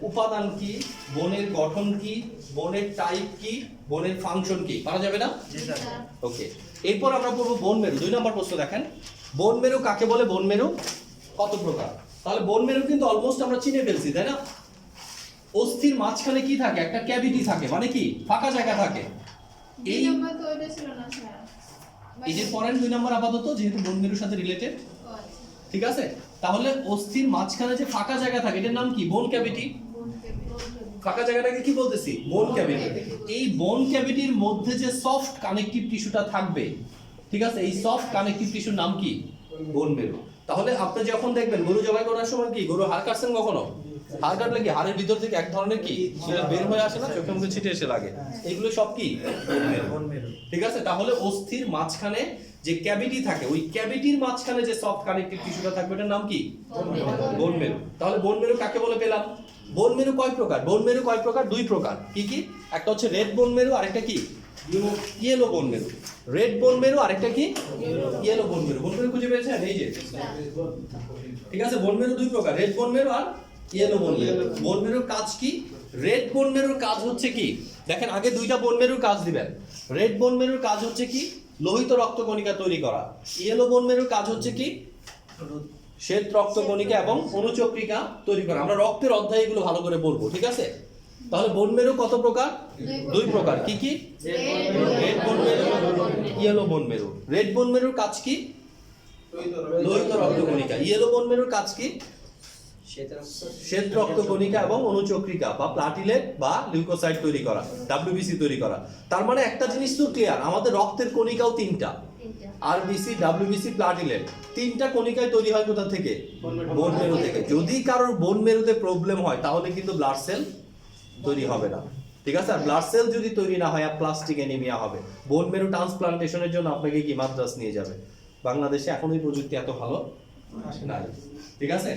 উপাদান কি বোনের গঠন কি বোনের টাইপ কি বোনের ফাংশন কি পারা যাবে না ওকে এরপর আমরা পড়বো বোন মেরু 2 নম্বর প্রশ্ন দেখেন বোন মেরু কাকে বলে বোন মেরু কত প্রকার তাহলে বোন মেরু কিন্তু অলমোস্ট আমরা চিনে ফেলছি তাই না অস্থির মাঝখানে কি থাকে একটা ক্যাভিটি থাকে মানে কি ফাঁকা জায়গা থাকে এই এই নাম্বার তো ওইটা ছিল না স্যার এই যে পরেন 2 নম্বর আপাতত যেহেতু বোন মেরুর সাথে রিলেটেড ও আচ্ছা ঠিক আছে তাহলে অস্থির মাঝখানে যে ফাঁকা জায়গা থাকে এটার নাম কি বোন ক্যাভিটি ফাঁকা জায়গাটাকে কি বলতেছি বোন ক্যাভিটি এই বোন ক্যাভিটির মধ্যে যে সফট কানেকটিভ টিস্যুটা থাকবে ঠিক আছে এই সফট কানেকটিভ টিস্যুর নাম কি বোন মেরু তাহলে আপনি যখন দেখবেন গরু জবাই করার সময় কি গরু হাড় কাটছেন কখনো হাড় কাটলে কি হাড়ের ভিতর থেকে এক ধরনের কি সেটা বের হয়ে আসে না চোখে মুখে ছিটে এসে লাগে এগুলো সব কি বোন মেরু ঠিক আছে তাহলে অস্থির মাঝখানে যে ক্যাভিটি থাকে ওই ক্যাভিটির মাঝখানে যে সফট কানেকটিভ টিস্যুটা থাকবে এটার নাম কি বোন মেরু তাহলে বোন মেরু কাকে বলে পেলাম বোন মেরু কয় প্রকার বোন মেরু কয় প্রকার দুই প্রকার কি কি একটা হচ্ছে রেড বোন মেরু আরেকটা কি ইয়েলো বোন মেরু রেড বোন মেরু আরেকটা কি ইয়েলো বোন মেরু খুঁজে পেয়েছেন এই যে ঠিক আছে বোন মেরু দুই প্রকার রেড বোন মেরু আর ইয়েলো বোন মেরু বোন মেরুর কাজ কি রেড বোন মেরুর কাজ হচ্ছে কি দেখেন আগে দুইটা বোন মেরুর কাজ দিবেন রেড বোন মেরুর কাজ হচ্ছে কি লোহিত রক্তকণিকা তৈরি করা ইয়েলো বোন মেরুর কাজ হচ্ছে কি শ্বেত রক্তকণিকা এবং অনুচক্রিকা তৈরি করা আমরা রক্তের অধ্যায় এগুলো ভালো করে বলবো ঠিক আছে তাহলে বোন মেরু কত প্রকার দুই প্রকার কি কি রেড বোন মেরু ইয়েলো বোন মেরু রেড বোন মেরুর কাজ কি লোহিত রক্তকণিকা ইয়েলো বোন মেরুর কাজ কি শ্বেত রক্তকণিকা এবং অনুচক্রিকা বা প্লাটিলেট বা লিউকোসাইট তৈরি করা ডাব্লিউবিসি তৈরি করা তার মানে একটা জিনিস তো ক্লিয়ার আমাদের রক্তের কণিকাও তিনটা আরবিসি ডাব্লিউবিসি প্লাটিলেট তিনটা কণিকায় তৈরি হয় কোথা থেকে বোন মেরু থেকে যদি কারোর বোন মেরুতে প্রবলেম হয় তাহলে কিন্তু ব্লাড সেল তৈরি হবে না ঠিক আছে আর ব্লাড সেল যদি তৈরি না হয় প্লাস্টিক অ্যানিমিয়া হবে বোন মেরু ট্রান্সপ্লান্টেশনের জন্য আপনাকে কি মাদ্রাজ নিয়ে যাবে বাংলাদেশে এখন এই প্রযুক্তি এত ভালো নাই ঠিক আছে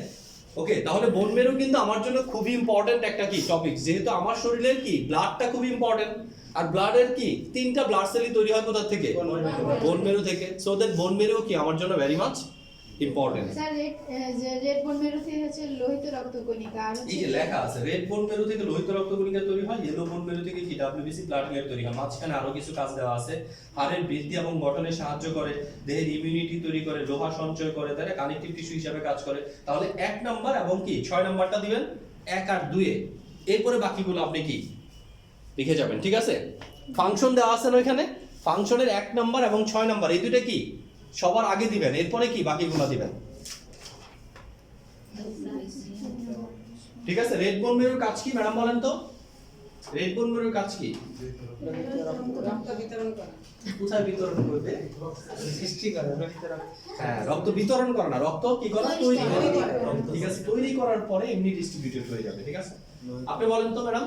ওকে তাহলে বোন মেরু কিন্তু আমার জন্য খুবই ইম্পর্টেন্ট একটা কি টপিক যেহেতু আমার শরীরের কি ব্লাডটা খুব ইম্পর্টেন্ট আর ব্লাডের কি তিনটা ব্লাড সেলই তৈরি হয় কোথা থেকে বোন মেরু থেকে সো দ্যাট বোন মেরু কি আমার জন্য very much important sir red বোন মেরু থেকে হচ্ছে লোহিত রক্তকণিকা আর এই যে লেখা আছে রেড বোন মেরু থেকে লোহিত রক্তকণিকা তৈরি হয় ইয়েলো বোন মেরু থেকে কি ডাব্লিউবিসি প্লাটিলেট তৈরি হয় মাঝখানে আরো কিছু কাজ দেওয়া আছে হাড়ের বৃদ্ধি এবং গঠনে সাহায্য করে দেহের ইমিউনিটি তৈরি করে লোহা সঞ্চয় করে তাই না কানেকটিভ টিস্যু হিসেবে কাজ করে তাহলে 1 নাম্বার এবং কি 6 নাম্বারটা দিবেন 1 আর 2 এ এরপরে বাকিগুলো আপনি কি লিখে যাবেন ঠিক আছে ফাংশন দেওয়া আছে না এখানে ফাংশনের 1 নাম্বার এবং 6 নাম্বার এই দুটো কি সবার আগে দিবেন এরপরে কি বাকিগুলো দিবেন ঠিক আছে রেড বোন মেরুর কাজ কি ম্যাডাম বলেন তো রেড বোন মেরুর কাজ কি কোথায় বিতরণ করবে সৃষ্টি করে লোহিত রক্ত হ্যাঁ রক্ত বিতরণ করে না রক্ত কি করে তৈরি করে ঠিক আছে তৈরি করার পরে এমনি ডিস্ট্রিবিউটেড হয়ে যাবে ঠিক আছে আপনি বলেন তো ম্যাডাম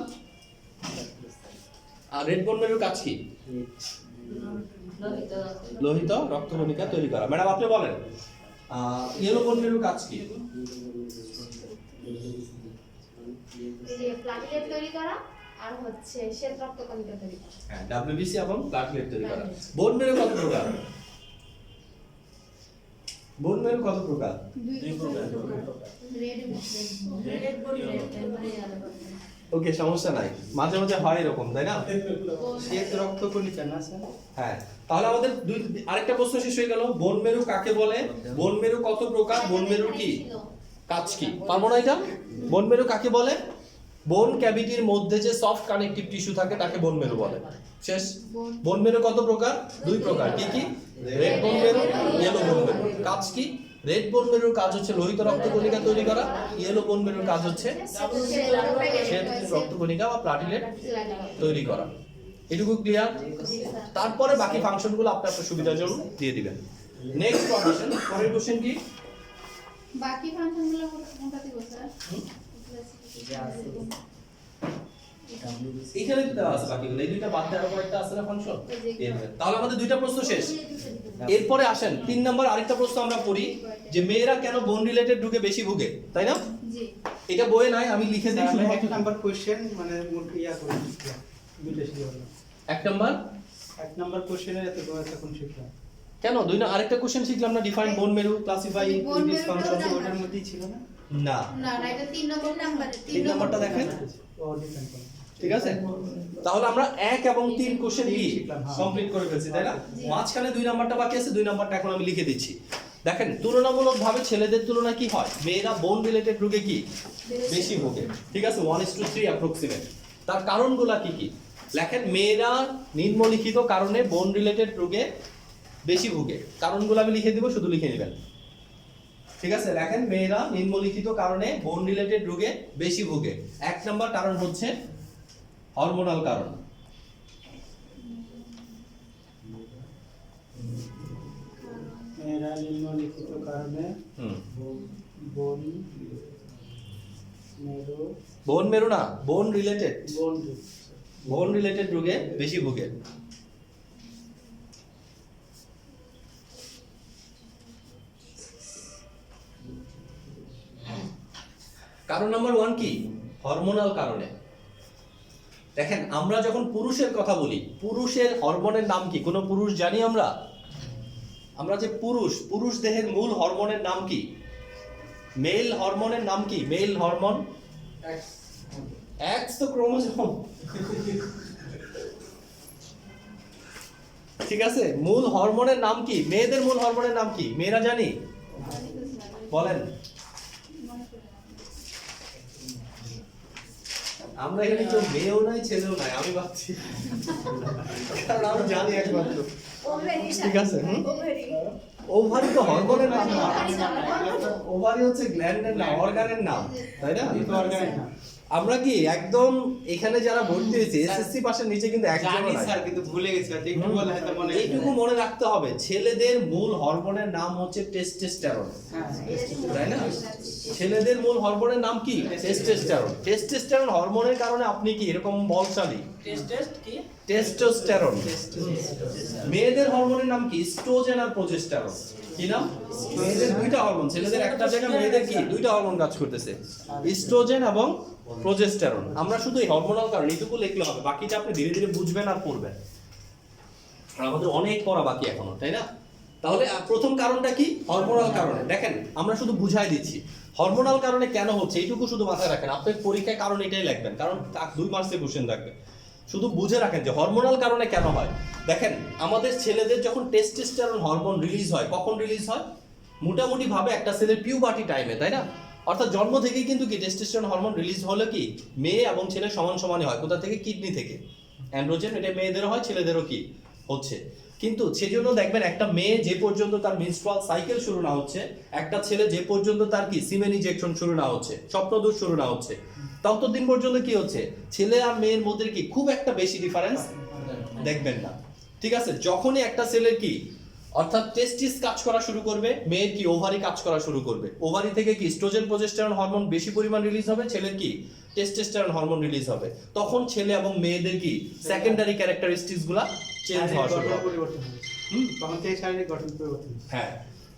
আর রেড বোন মেরুর কাজ কি? লোহিত রক্তকণিকা তৈরি করা। ম্যাডাম আপনি বলেন ইয়েলো বোন মেরুর কাজ কি? এই যে প্লাটিলেট তৈরি করা আর হচ্ছে শ্বেত রক্তকণিকা তৈরি করা। হ্যাঁ, WBC এবং প্লাটলেট তৈরি করা। বোন মেরু কত প্রকার? বোন মেরু কত প্রকার? ওকে, সমস্যা নাই, মাঝে মাঝে হয় এরকম, তাই না? শ্বেত রক্তকণিকা না স্যার? হ্যাঁ, তাহলে আমাদের আরেকটা প্রশ্ন শেষ হয়ে গেল। বন মেরু কাকে বলে? বন মেরু কত প্রকার? বন মেরুর কি কাজ কি? পারবো না এটা? বন মেরু কাকে বলে? বোন ক্যাভিটির মধ্যে যে সফট কানেকটিভ টিস্যু থাকে তাকে বোন মেরু বলে। শেষ। বোন মেরু কত প্রকার? 2 প্রকার। কি কি? রেড বোন মেরু, ইয়েলো বোন মেরু। কাজ কি? রেড বোন মেরুর কাজ হচ্ছে লোহিত রক্তকণিকা তৈরি করা, ইয়েলো বোন মেরুর কাজ হচ্ছে শ্বেত রক্তকণিকা বা প্লাটিলেট তৈরি করা। এটুকু ক্লিয়ার? তারপরে বাকি ফাংশনগুলো আপনার সুবিধার জন্য দিয়ে দিবেন। নেক্সট কোশ্চেন, পরের কোশ্চেন কি? বাকি ফাংশনগুলো কোনটা দিব স্যার? এখানে তো দেওয়া আছে বাকিগুলো, এই দুইটা বাদ দেওয়ার পর একটা আছে না ফাংশন। তাহলে আমাদের দুইটা প্রশ্ন শেষ। এরপরে আসেন 3 নাম্বার আরেকটা প্রশ্ন আমরা পড়ি যে মেয়েরা কেন বোন রিলেটেড রোগে বেশি ভোগে, তাই না? জি। এটা বইয়ে নাই, আমি লিখে দিই শুধু। 1 নাম্বার কোশ্চেন মানে ইয়া করে দুইটা শিখলাম। 1 নাম্বার 1 নাম্বার কোশ্চেনের এত কোন শিখলাম? কেন দুই না আরেকটা কোশ্চেন শিখলাম না, ডিফাইন বোন মেরু, ক্লাসিফাই বোন দিস মেরু ফাংশন। তো ওটার মধ্যেই ছিল না? না, না না, এটা 3 নাম্বার। 3 নাম্বারটা দেখেন। ও ডিফাইন করো। ঠিক আছে, তাহলে আমরা 1 এবং 3 কোশ্চেন কি শিখলাম, হ্যাঁ। কমপ্লিট করে ফেলছি, তাই না? মাঝখানে 2 নাম্বারটা বাকি আছে, 2 নাম্বারটা এখন আমি লিখে দিচ্ছি। দেখেন, তুলনামূলকভাবে ছেলেদের তুলনায় কি হয়, মেয়েরা বোন রিলেটেড রোগে কি বেশি ভোগে। ঠিক আছে, 1:3 অ্যাপ্রক্সিমেট। তার কারণগুলো কি কি লেখেন? মেয়েরা নিম্নলিখিত কারণে বোন রিলেটেড রোগে বেশি ভোগে। কারণগুলো আমি লিখে দিব, শুধু লিখে নেবেন। ঠিক আছে, লেখেন মেয়েরা নিম্নলিখিত কারণে বোন রিলেটেড রোগে বেশি ভোগে। 1 নাম্বার কারণ হচ্ছে হরমোনাল কারণ। এরা নিম্নলিখিত কারণে বোন মেরু বোন মেরু না, বোন রিলেটেড, বোন বোন রিলেটেড রোগে বেশি ভোগে। কারণ নাম্বার 1 কি? হরমোনাল কারণে। দেখেন, আমরা যখন পুরুষের কথা বলি, পুরুষের হরমোনের নাম কি? কোন পুরুষ জানি আমরা? আমরা যে পুরুষ দেহের মূল হরমোনের নাম কি? মেল হরমোনের নাম কি? মেল হরমোন এক্স তো ক্রোমোজোম। ঠিক আছে, মূল হরমোনের নাম কি? মেয়েদের মূল হরমোনের নাম কি? মেয়েরা জানি? বলেন। আমরা এখানে কেউ মেয়েও নাই ছেলেও নাই, আমি ভাবছি, কারণ আমি জানি একমাত্র। ঠিক আছে, ওভারি তো হরমোনের নাম না, ওভারি হচ্ছে গ্ল্যান্ডের নাম, অর্গানের নাম, তাই না? কিন্তু অর্গানিক না। আমরা কি একদম এখানে যারা ভর্তি হয়েছে এসএসসি পাশের নিচে কিন্তু একজন জানি স্যার, কিন্তু ভুলে গেছি আর একটু বলে হয়তো মনে এইটুকু মনে রাখতে হবে, ছেলেদের মূল হরমোনের নাম হচ্ছে টেস্টোস্টেরন, তাই না? ছেলেদের মূল হরমোনের নাম কি? টেস্টোস্টেরন। টেস্টোস্টেরন হরমোনের কারণে আপনি কি এরকম বলশালী? টেস্ট কি? টেস্টোস্টেরন। মেয়েদের হরমোনের নাম কি? ইস্ট্রোজেন আর প্রোজেস্টেরন। কি নাম? মেয়েদের 2টা হরমোন, ছেলেদের একটা জায়গায়, মেয়েদের কি 2টা হরমোন কাজ করতেছে, ইস্ট্রোজেন এবং প্রোজেস্টেরন। আমরা শুধু এই হরমোনাল কারণ এইটুকু লিখলে হবে, বাকিটা আপনি ধীরে ধীরে বুঝবেন আর পড়বেন। আর আমাদের অনেক পড়া বাকি এখনো, তাই না? তাহলে প্রথম কারণটা কি? হরমোনাল কারণে। দেখেন, আমরা শুধু বুঝাই দিচ্ছি হরমোনাল কারণে কেন হচ্ছে, এইটুকু শুধু মাথায় রাখেন। আপনার পরীক্ষায় কারণ এটাই লিখবেন, কারণ 2 মার্কসে কোশ্চেন থাকবে। শুধু বুঝে রাখেন যে হরমোনাল কারণে কেন হয়। দেখেন, আমাদের ছেলেদের যখন টেস্টোস্টেরন হরমোন রিলিজ হয়, কখন রিলিজ হয়? মোটামুটি ভাবে একটা ছেলের পিউবার্টি টাইমে, তাই না? অর্থাৎ জন্ম থেকেই কিন্তু কি টেস্টোস্টেরন হরমোন রিলিজ হলে কি মেয়ে এবং ছেলে সমান সমানই হয়। কোথা থেকে? কিডনি থেকে। অ্যান্ড্রোজেন, এটা মেয়েদেরও হয়, ছেলেদেরও কি হচ্ছে। কিন্তু সেজন্য দেখবেন, একটা মেয়ে যে পর্যন্ত তার মেনস্ট্রুয়াল সাইকেল শুরু না হচ্ছে, একটা ছেলে যে পর্যন্ত তার কি সিমেন ইনজেকশন শুরু না হচ্ছে, স্বপ্নদোষ শুরু না হচ্ছে, ততদিন পর্যন্ত কি হচ্ছে, ছেলে আর মেয়ের মধ্যে কি খুব একটা বেশি ডিফারেন্স দেখবেন না। ঠিক আছে, যখনই একটা ছেলের কি অর্থাৎ টেস্টিস কাজ করা শুরু করবে, মেয়ের কি ওভারি কাজ করা শুরু করবে, ওভারি থেকে কি ইস্ট্রোজেন প্রোজেস্টেরন হরমোন বেশি পরিমাণ রিলিজ হবে, ছেলের কি টেস্টোস্টেরন হরমোন রিলিজ হবে, তখন ছেলে এবং মেয়েদের কি সেকেন্ডারি ক্যারেক্টারিস্টিক্স গুলা চেঞ্জ হওয়া শুরু হবে। পরিবর্তন হবে। তখন থেকে শারীরিক গঠন পরিবর্তন হবে। হ্যাঁ,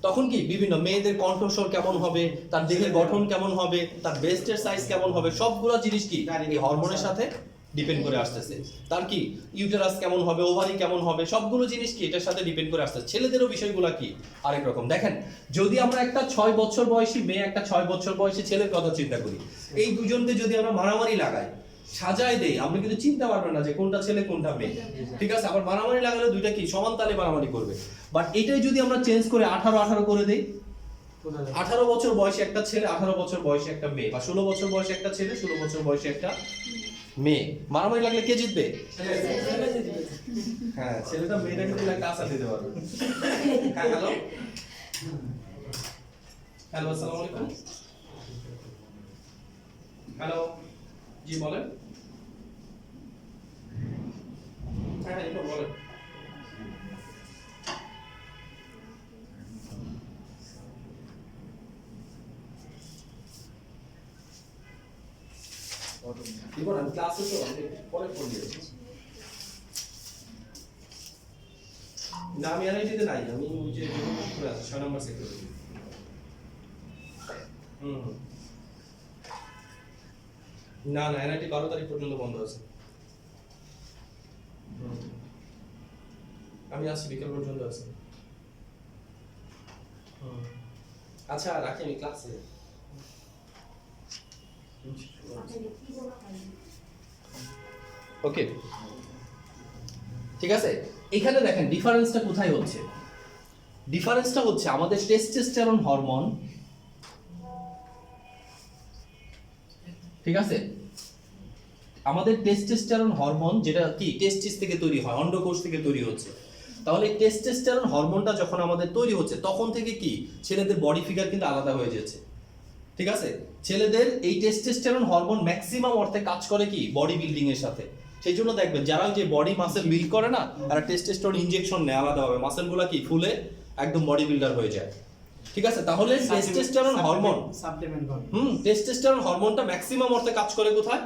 তখন কি বিভিন্ন মেয়েদের কণ্ঠস্বর কেমন হবে, তার দেহের গঠন কেমন হবে, তার ব্রেস্টের সাইজ কেমন হবে, সবগুলা জিনিস কি এই হরমোনের সাথে ডিপেন্ড করে আসতেছে। তার কি ইউটেরাস কেমন হবে, ওভারি কেমন হবে, সবগুলো জিনিস কি এটার সাথে ডিপেন্ড করে আসতেছে। ছেলেদেরও বিষয়গুলো কি আরেক রকম। দেখেন, যদি আমরা একটা 6 বছর বয়সী মেয়ে, একটা 6 বছর বয়সী ছেলের কথা চিন্তা করি, এই দুজনকে যদি আমরা মারামারি লাগাই, সাজায় দেই, আমরা কিন্তু চিনতে পারবেন না যে কোনটা ছেলে কোনটা মেয়ে। ঠিক আছে, আবার মারামারি লাগালে দুইটা কি সমান তালে মারামারি করবে। বাট এটাই যদি আমরা চেঞ্জ করে 18 করে দেই, 18 বছর বয়সী একটা ছেলে, 18 বছর বয়সী একটা মেয়ে, বা 16 বছর বয়সী একটা ছেলে, 16 বছর বয়সী একটা মেয়ে, মারামারি লাগলে কে জিতবে? হ্যাঁ, ছেলেটা মেয়েটাকে দিলে একটা আশা দিতে পারবে। হ্যাঁ, হ্যালো হ্যালো, আসসালামু আলাইকুম। হ্যালো, জি বলেন। হ্যাঁ হ্যাঁ, একটু বলেন। দেখুন, আমি ক্লাসে তো পরে ফোন দিয়েছি না, আমি এনআইটিতে নাই, আমি ওই যে 6 নম্বর সেক্টরে। না না, এনআইটি 12 তারিখ পর্যন্ত বন্ধ আছে। আমি আসছি বিকেল পর্যন্ত আছি। আচ্ছা রাখি, আমি ক্লাসে। ওকে, ঠিক আছে। এখানে দেখেন ডিফারেন্সটা কোথায় হচ্ছে। ডিফারেন্সটা হচ্ছে আমাদের টেস্টোস্টেরন হরমোন, ঠিক আছে, আমাদের টেস্টোস্টেরন হরমোন যেটা কি টেস্টিস থেকে তৈরি হয়, অন্ডকোষ থেকে তৈরি হচ্ছে। তাহলে টেস্টোস্টেরন হরমোনটা যখন আমাদের তৈরি হচ্ছে, তখন থেকে কি ছেলেদের বডি ফিগার কিন্তু আলাদা হয়ে যাচ্ছে। ঠিক আছে, ছেলেদের এই টেস্টোস্টেরন হরমোন ম্যাক্সিমাম অর্থে কাজ করে কি বডি বিল্ডিং এর সাথে। সেই জন্য দেখবেন যারা যে বডি মাসেল বিল্ড করে না, তারা টেস্টোস্টেরন ইনজেকশন নেয় আলাদাভাবে, মাসেলগুলো কি ফুলে একদম বডি বিল্ডার হয়ে যায়। ঠিক আছে, তাহলে টেস্টোস্টেরন হরমোন, সাপ্লিমেন্ট করে। টেস্টোস্টেরন হরমোনটা ম্যাক্সিমাম অর্থে কাজ করে কোথায়?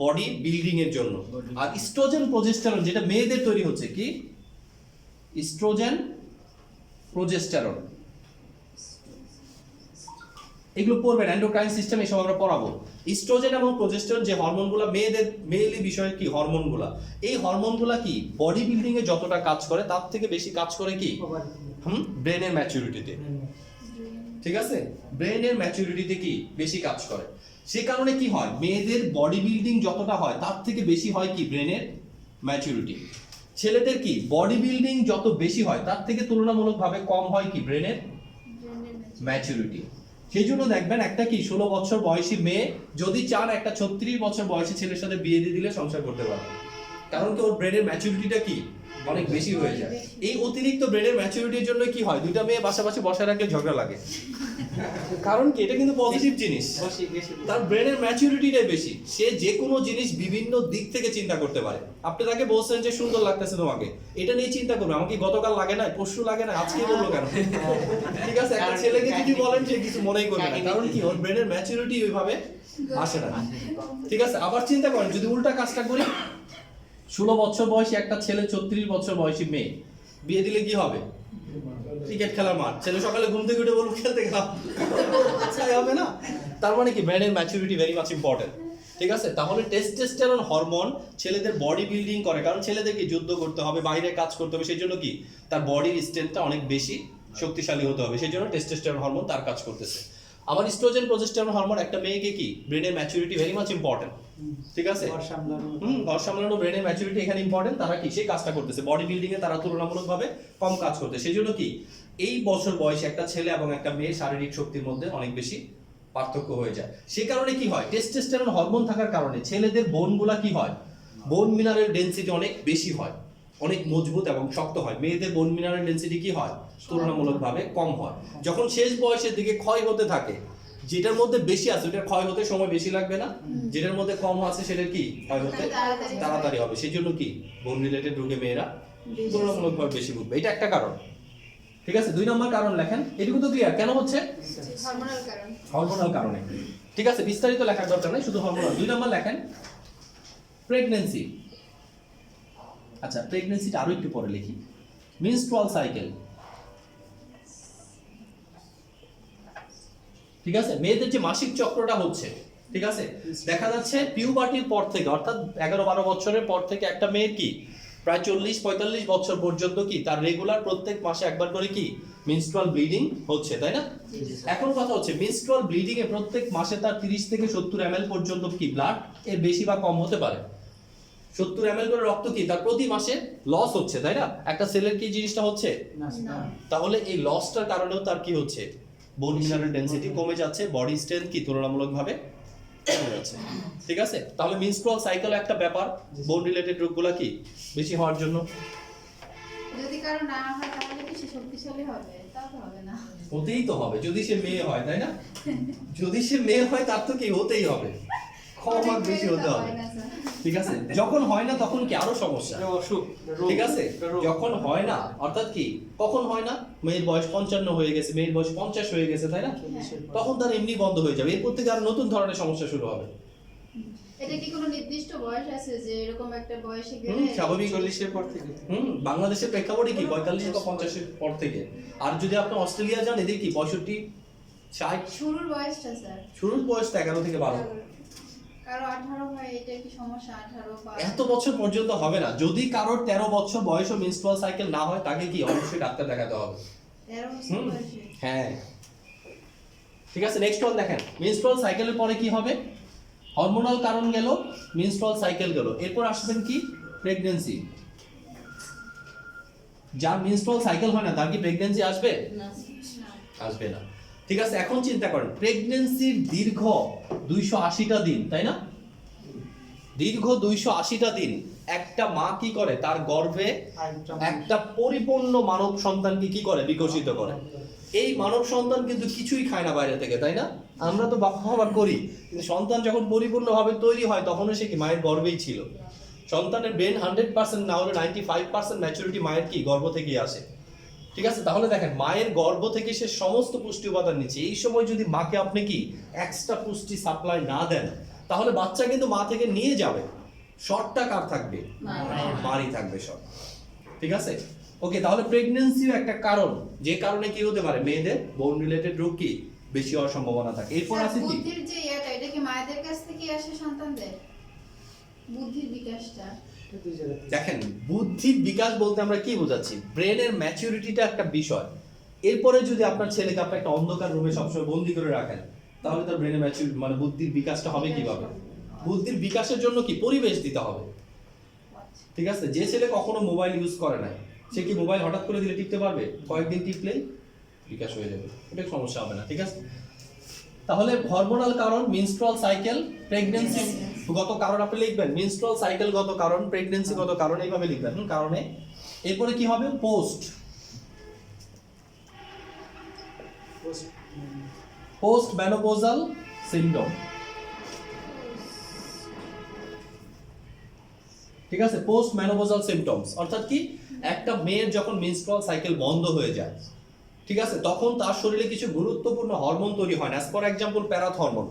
বডি বিল্ডিং এর জন্য। আর ইস্ট্রোজেন প্রজেস্টেরন যেটা মেয়েদের তৈরি হচ্ছে, কি ইস্ট্রোজেন প্রজেস্টেরন, এগুলো পড়বেন এন্ডোক্রাইন সিস্টেম, এসব আমরা পড়াবো। ইস্ট্রোজেন এবং প্রজেস্টেরন যে হরমোনগুলো মেয়েদের মেইলি বিষয় কি হরমোনগুলো, এই হরমোনগুলো কি বডি বিল্ডিং এ যতটা কাজ করে তার থেকে বেশি কাজ করে কি ব্রেনের ম্যাচুরিটিতে। ঠিক আছে, ব্রেনের ম্যাচুরিটিতে কি বেশি কাজ করে। সে কারণে কি হয়, মেয়েদের বডি বিল্ডিং যতটা হয় তার থেকে বেশি হয় কি ব্রেনের ম্যাচুরিটি। ছেলেদের কি বডি বিল্ডিং যত বেশি হয় তার থেকে তুলনামূলকভাবে কম হয় কি ব্রেনের ম্যাচুরিটি। সেই জন্য দেখবেন একটা কি 16 বছর বয়সী মেয়ে যদি চান একটা 36 বছর বয়সী ছেলের সাথে বিয়ে দিয়ে দিলে সংসার করতে পারবে, কারণ কি ওর ব্রেনের ম্যাচুরিটিটা কি অনেক বেশি হয়ে যায়। এই অতিরিক্ত ব্রেনের ম্যাচুরিটির জন্য কি হয়, দুইটা মেয়ে পাশাপাশি বসে রাখলে ঝগড়া লাগে, কারণ কি এটা কিন্তু পজিটিভ জিনিস, তার ব্রেনের ম্যাচুরিটিটাই বেশি, সে যে কোনো জিনিস বিভিন্ন দিক থেকে চিন্তা করতে পারে। আপনি তাকে বলছেন যে সুন্দর লাগতেছে তোমাকে, এটা নিয়ে চিন্তা করবে, আমাকে গতকাল লাগে না, পরশু লাগে না, আজকে বললো কেন। ঠিক আছে, একটা ছেলেকে যদি বলেন সে কিছু মনেই করবে না, কারণ কি ওর ব্রেনের ম্যাচুরিটি ওইভাবে আসে না। ঠিক আছে, আবার চিন্তা করেন যদি উল্টা কাজটা করি, 16 বছর বয়সী একটা ছেলে 34 বছর বয়সী মেয়ে বিয়ে দিলে কি হবে? ক্রিকেট খেলার মাঠ, ছেলে সকালে ঘুম থেকে উঠে বলবো খেলতে গেলাম, তাই হবে না। তার মানে কি ব্রেনের ম্যাচুরিটি ভেরি মাচ ইম্পর্টেন্ট। ঠিক আছে, তাহলে টেস্টোস্টেরন হরমোন ছেলেদের বডি বিল্ডিং করে, কারণ ছেলেদেরকে যুদ্ধ করতে হবে, বাইরে কাজ করতে হবে, সেই জন্য কি তার বডির স্ট্রেংথটা অনেক বেশি শক্তিশালী হতে হবে, সেই জন্য টেস্টোস্টেরন হরমোন তার কাজ করতেছে। আবার ইস্ট্রোজেন প্রজেস্টেরন হরমোন একটা মেয়েকে কি ব্রেনের ম্যাচুরিটি ভেরি মাচ ইম্পর্টেন্ট। ঠিক আছে, ঘর সামলানো ব্রেনের ম্যাচুরিটি এখানে ইম্পর্টেন্ট, তারা কি সেই কাজটা করতেছে, বডি বিল্ডিং এ তারা তুলনামূলকভাবে কম কাজ করতে, সেই জন্য কি এই বছর বয়সে একটা ছেলে এবং একটা মেয়ের শারীরিক শক্তির মধ্যে অনেক বেশি পার্থক্য হয়ে যায়। সেই কারণে কি হয়, টেস্টোস্টেরন হরমোন থাকার কারণে ছেলেদের বোনগুলা কি হয়, বোন মিনারেল ডেনসিটি অনেক বেশি হয়, অনেক মজবুত এবং শক্ত হয়। মেয়েদের বোন মিনারেল ডেনসিটি কি হয়, তুলনামূলকভাবে কম হয়। যখন শেষ বয়সের দিকে ক্ষয় হতে থাকে, যেটার মধ্যে বেশি আছে ওটার ক্ষয় হতে সময় বেশি লাগবে না, যেটার মধ্যে কম আছে সেটার কি ক্ষয় হতে তাড়াতাড়ি হবে। সেই জন্য কি বোন রিলেটেড রোগে মেয়েরা তুলনামূলকভাবে বেশি ভুগবে, এটা একটা কারণ। ঠিক আছে, 2 নম্বর কারণ লেখেন, এটুকু তো ক্লিয়ার। কেন হচ্ছে? হরমোনাল কারণ। হরমোনাল কারণে। ঠিক আছে, বিস্তারিত লেখার দরকার নাই, শুধু হরমোনাল। 2 নম্বর লেখেন প্রেগন্যান্সি। আচ্ছা, প্রেগন্যান্সিটা আরো একটু পরে লিখি। মেনস্ট্রুয়াল সাইকেল, ঠিক আছে, মেয়েদের যে মাসিক চক্রটা হচ্ছে, ঠিক আছে, দেখা যাচ্ছে পিউবার্টির পর থেকে অর্থাৎ 11-12 বছরের পর থেকে একটা মেয়ের কি প্রায় 40-45 বছর পর্যন্ত কি তার রেগুলার প্রত্যেক মাসে একবার করে কি মেনস্ট্রুয়াল ব্লিডিং হচ্ছে, তাই না? এখন কথা হচ্ছে মেনস্ট্রুয়াল ব্লিডিং এ প্রত্যেক মাসে তার 30 থেকে 70 ml পর্যন্ত কি ব্লাড এর বেশি বা কম হতে পারে। 70 ml করে রক্ত কি তার প্রতি মাসে লস হচ্ছে, তাই না? একটা সেলের কি জিনিসটা হচ্ছে, তাহলে এই লসটার কারণেও তার কি হচ্ছে, বোন মিনারেল ডেনসিটি কমে যাচ্ছে, বডি স্ট্রেংথ কি তুলনামূলকভাবে কমে যাচ্ছে, ঠিক আছে? তাহলে মেনস্ট্রুয়াল সাইকেল একটা ব্যাপার, বোন রিলেটেড রোগগুলো কি বেশি হওয়ার জন্য। যদি কারো না হয় তাহলে কি সে শক্তিশালী হবে? তা তো হবে না। হতেই তো হবে যদি সে মেয়ে হয়, তাই না? যদি সে মেয়ে হয় তার তো কি হতেই হবে, কম আর বেশি হতে হবে, হয় না স্যার। ঠিক আছে? যখন হয় না তখন কি আরো সমস্যা, এটা অসুখ, রোগ। ঠিক আছে? এটা রোগ। যখন হয় না অর্থাৎ কি কখন হয় না, মেয়ের বয়স 55 হয়ে গেছে, মেয়ের বয়স 50 হয়ে গেছে, তাই না? তখন তার এমনি বন্ধ হয়ে যাবে, এরপর থেকে আর নতুন ধরনের সমস্যা শুরু হবে। এটা কি কোনো নির্দিষ্ট বয়স আছে যে এরকম একটা বয়সে হুম, গেলে স্বাভাবিক। 40-এর পর থেকে। বাংলাদেশের প্রেক্ষাপটে কি 45 বা 50 এর পর থেকে, আর যদি আপনি অস্ট্রেলিয়া যান এদের কি 65, 60, শুরুর বয়সটা স্যার? শুরুর বয়স তো 11 থেকে 12। কারো 18 হয়, এটা কি সমস্যা? 18 বা এত বছর পর্যন্ত হবে না। যদি কারোর 13 বছর বয়সে মেনস্ট্রুয়াল সাইকেল না হয় তাকে কি অবশ্যই ডাক্তার দেখাতে হবে। 13 বছর হুম, বয়সে? হ্যাঁ, ঠিক আছে। নেক্সট ওয়ান দেখেন, মেনস্ট্রুয়াল সাইকেলের পরে কি হবে, হরমোনাল কারণ গেল, মেনস্ট্রুয়াল সাইকেল গেল, এরপর আসবেন কি প্রেগন্যান্সি। যার মেনস্ট্রুয়াল সাইকেল হয় না তার কি প্রেগন্যান্সি আসবে? আসবে না, ঠিক আছে। এখন চিন্তা করেন প্রেগন্যান্সির দীর্ঘ 280টা দিন, তাই না? দীর্ঘ 280টা দিন একটা মা কি করে, তার গর্ভে একটা পরিপূর্ণ মানব সন্তানকে কি করে, বিকশিত করে। এই মানব সন্তান কিন্তু কিছুই খায় না বাইরে থেকে, তাই না? আমরা তো বাবা বাবা করি, কিন্তু সন্তান যখন পরিপূর্ণভাবে তৈরি হয় তখনও সে কি মায়ের গর্ভেই ছিল। সন্তানের ব্রেন 100% না হলে 95% ম্যাচুরিটি মায়ের কি গর্ভ থেকেই আসে, ঠিক আছে? তাহলে দেখেন মায়ের গর্ভ থেকে সে সমস্ত পুষ্টি উপাদান নিচ্ছে। এই সময় যদি মাকে আপনি কি এক্সট্রা পুষ্টি সাপ্লাই না দেন তাহলে বাচ্চা কিন্তু মা থেকে নিয়ে যাবে, শর্টটা কার থাকবে, মারই থাকবে শর্ট, ঠিক আছে? ওকে, তাহলে প্রেগন্যান্সিও একটা কারণ, যে কারণে কি হতে পারে মেয়েদের বোন রিলেটেড রোগ কি বেশি হওয়ার সম্ভাবনা থাকে। এরপর স্যার, আছে কি, বুদ্ধির যে এটা কি মায়েদের কাছ থেকে আসে সন্তানদের? বুদ্ধির বিকাশটা দেখেন বুদ্ধির বিকাশ বলতে আমরা কি বোঝাচ্ছি, ব্রেনের ম্যাচুরিটিটা একটা বিষয়। এরপরে যদি আপনার ছেলেকে আপনি একটা অন্ধকার রুমে সবসময় বন্দি করে রাখেন তাহলে তার ব্রেনের ম্যাচুরিটি মানে বুদ্ধির বিকাশটা হবে কিভাবে? বুদ্ধির বিকাশের জন্য কি পরিবেশ দিতে হবে, ঠিক আছে? যে ছেলে কখনো মোবাইল ইউজ করে না সে কি মোবাইল হঠাৎ করে দিলে টিপতে পারবে? কয়েকদিন টিপলেই বিকাশ হয়ে যাবে, এটা সমস্যা হবে না, ঠিক আছে? তাহলে হরমোনাল কারণ, মেনস্ট্রুয়াল সাইকেল, প্রেগন্যান্সি গত কারণ আপনি লিখবেন, মেনস্ট্রুয়াল সাইকেল গত কারণ, প্রেগন্যান্সি গত কারণ, এইভাবে লিখবেন কারণে। এরপরে কি হবে, পোস্ট মেনোপজাল সিনড্রোম, ঠিক আছে? পোস্ট মেনোপজাল সিমটমস অর্থাৎ কি, একটা মেয়ের যখন মেনস্ট্রুয়াল সাইকেল বন্ধ হয়ে যায়, ঠিক আছে, তখন তার শরীরে কিছু গুরুত্বপূর্ণ হরমোন তৈরি হয় না। As for example parathormone.